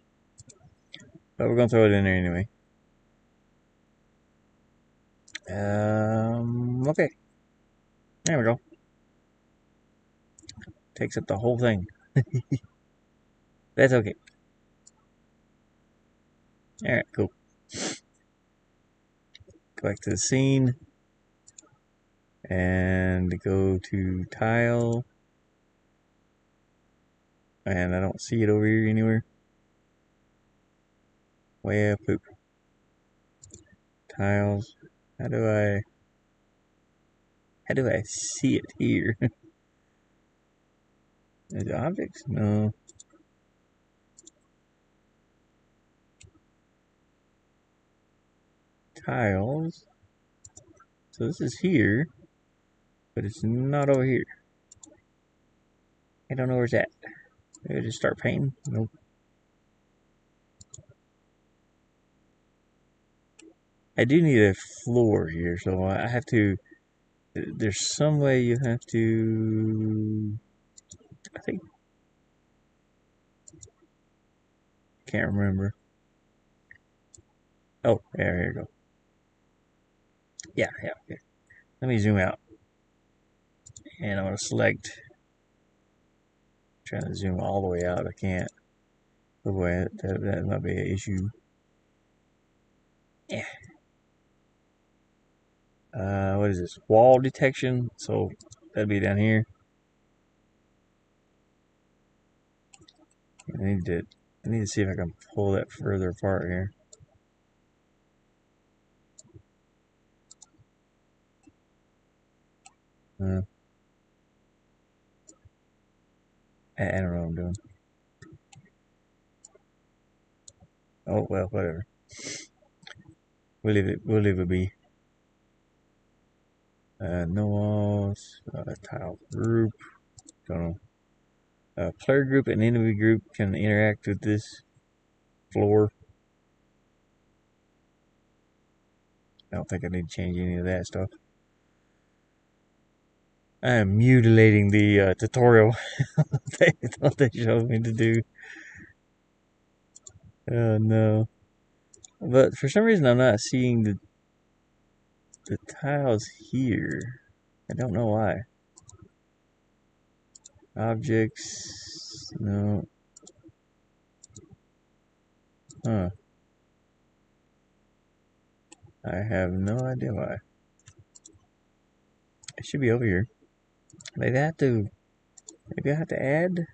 But we're gonna throw it in there anyway. Okay. There we go. Takes up the whole thing. That's okay. Alright, cool. Go back to the scene. And go to tile. and I don't see it over here anywhere. Well, poop. Tiles. How do I see it here? Is it objects? No. Tiles. So this is here, but it's not over here. I don't know where it's at. Maybe I just start painting? Nope. I do need a floor here, so I have to. There's some way you have to. I think. Can't remember. Oh, there you go. Yeah. Okay. Let me zoom out. And I'm going to select. Trying to zoom all the way out. I can't. Oh boy, that might be an issue. Yeah. What is this? Wall detection. So that'd be down here. I need to see if I can pull that further apart here. I don't know what I'm doing. Oh well, whatever. We'll leave it be. No walls. Tile group. Don't know. Player group and enemy group can interact with this floor. I don't think I need to change any of that stuff. I am mutilating the tutorial they showed me to do. Oh no. But for some reason I'm not seeing the tiles here. I don't know why. Objects. No. Huh. I have no idea why. It should be over here. Maybe I have to. Maybe I have to add.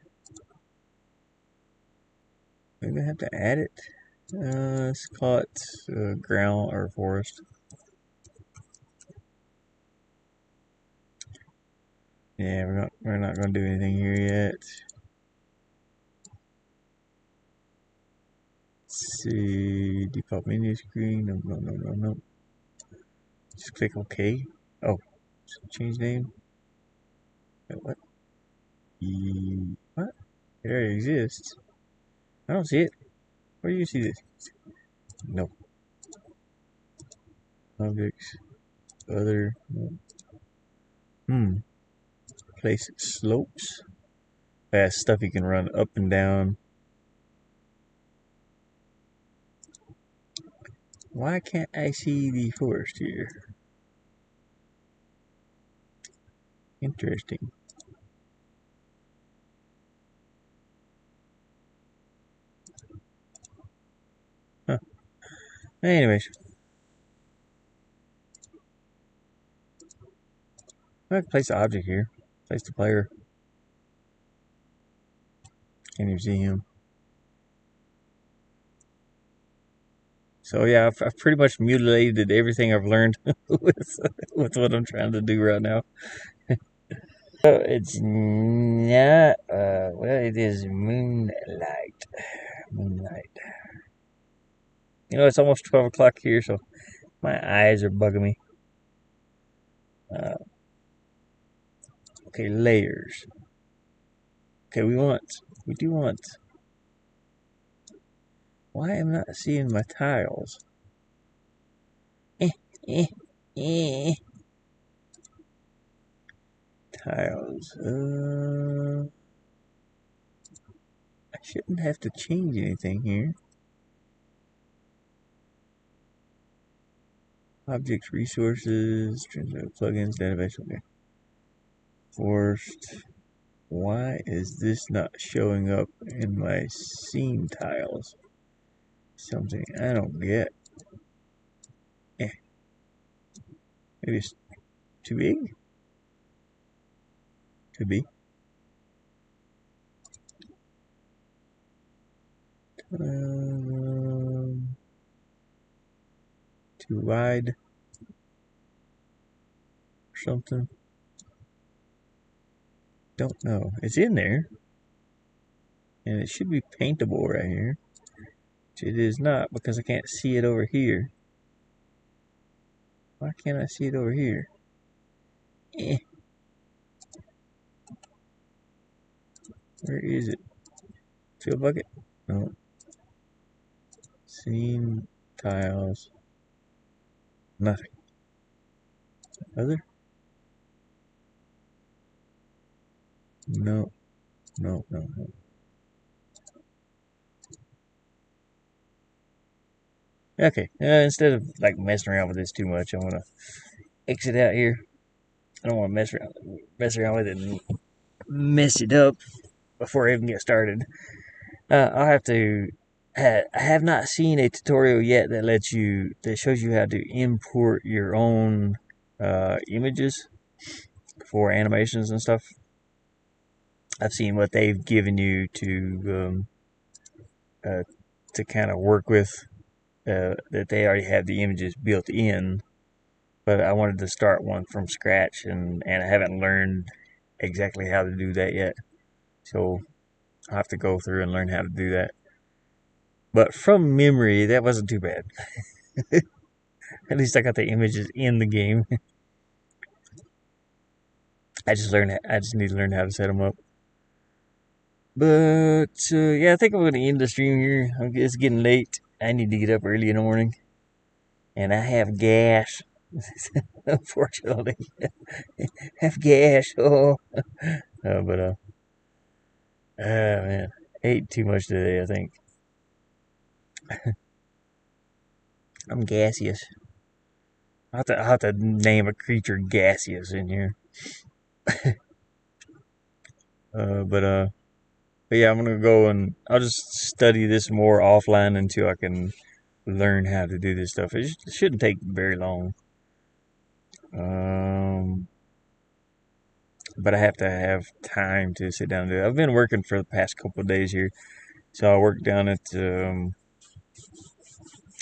Maybe I have to add it. Let's call it ground or forest. Yeah, we're not gonna do anything here yet. Let's see, default menu screen. No. Just click OK. Oh, change name. What? What? It already exists. I don't see it. Where do you see this? No. Objects. Other. No. Place slopes. That's stuff you can run up and down. Why can't I see the forest here? Interesting. Huh. Anyways. I have to place the object here. Place the player. Can't even see him. So yeah, I've pretty much mutilated everything I've learned with what I'm trying to do right now. So it's not, well, it is moonlight. Moonlight. You know, it's almost 12 o'clock here, so my eyes are bugging me. Okay, layers. Okay, we do want. Why am I not seeing my tiles? Eh, eh, eh. Tiles. I shouldn't have to change anything here. Objects, resources, plugins, database. Okay. Forced. Why is this not showing up in my scene tiles? Something I don't get. Maybe it's too big? Could be. Too wide or something. Don't know. It's in there, and it should be paintable right here. Which it is not because I can't see it over here. Why can't I see it over here? Eh, where is it? Fill bucket? No. Scene tiles. Nothing. Other? No. No, no, no. Okay, instead of like messing around with this too much, I'm gonna exit out here. I don't want to mess around with it and mess it up before I even get started. I'll have to. I have not seen a tutorial yet that shows you how to import your own images for animations and stuff. I've seen what they've given you uh, to kind of work with. That they already have the images built in, but I wanted to start one from scratch, and I haven't learned exactly how to do that yet. So I'll have to go through and learn how to do that. But from memory, that wasn't too bad. At least I got the images in the game. I just need to learn how to set them up. But yeah, I think I'm going to end the stream here. It's getting late. I need to get up early in the morning, and I have gas. Unfortunately, have gas. Oh, but man, ate too much today. I think I'm gaseous. I have to name a creature gaseous in here. Uh, but uh, but yeah, I'm gonna go and I'll just study this more offline until I can learn how to do this stuff. It shouldn't take very long. Um, but I have to have time to sit down and do it. I've been working for the past couple of days here, so I work down at the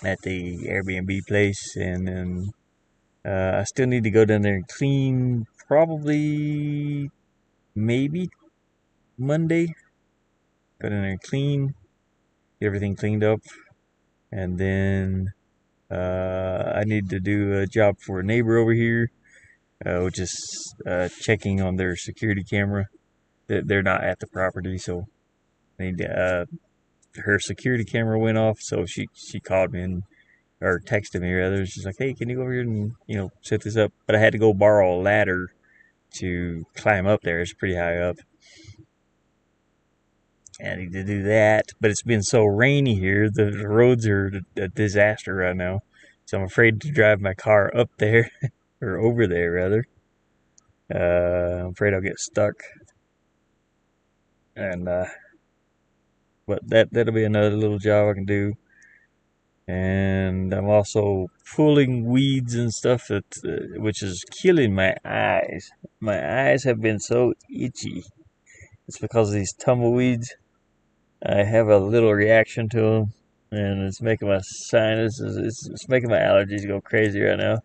Airbnb place, and then I still need to go down there and clean. Probably, maybe Monday. Go down there and clean, get everything cleaned up, and then I need to do a job for a neighbor over here, which is checking on their security camera. They're not at the property, so I need to, her security camera went off, so she called me and or texted me rather. She's like, "Hey, can you go over here and set this up?" But I had to go borrow a ladder to climb up there. It's pretty high up. And I need to do that, but it's been so rainy here. The roads are a disaster right now, so I'm afraid to drive my car up there or over there rather. I'm afraid I'll get stuck, and but that'll be another little job I can do. And I'm also pulling weeds and stuff which is killing my eyes. My eyes have been so itchy. It's because of these tumbleweeds. I have a little reaction to them, and it's making my sinuses, it's making my allergies go crazy right now.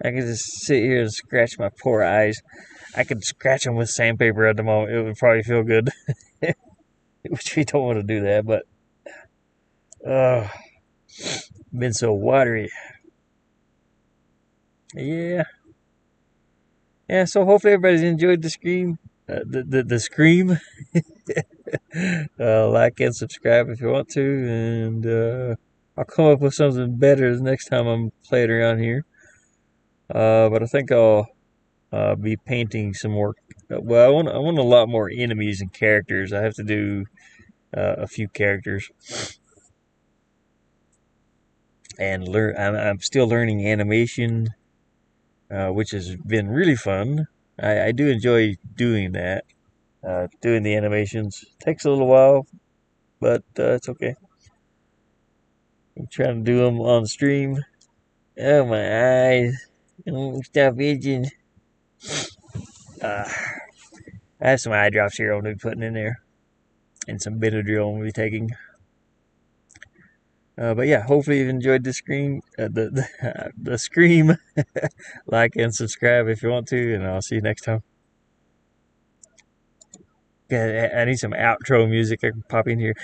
I can just sit here and scratch my poor eyes. I could scratch them with sandpaper at the moment. It would probably feel good, which we don't want to do that, but uh, been so watery. Yeah, yeah. So hopefully everybody's enjoyed the scream, the scream. Like and subscribe if you want to, and I'll come up with something better the next time I'm playing around here. But I think I'll be painting some more. Well, I want a lot more enemies and characters. I have to do a few characters and learn. I'm still learning animation, which has been really fun. I do enjoy doing that. Doing the animations takes a little while, but it's okay. I'm trying to do them on stream. Oh, my eyes. Oh, stop itching. Uh, I have some eye drops here I'm going to be putting in there. And some Benadryl I'm going to be taking. But yeah, hopefully you've enjoyed the screen, the scream. Like and subscribe if you want to, and I'll see you next time. Yeah, I need some outro music I can pop in here.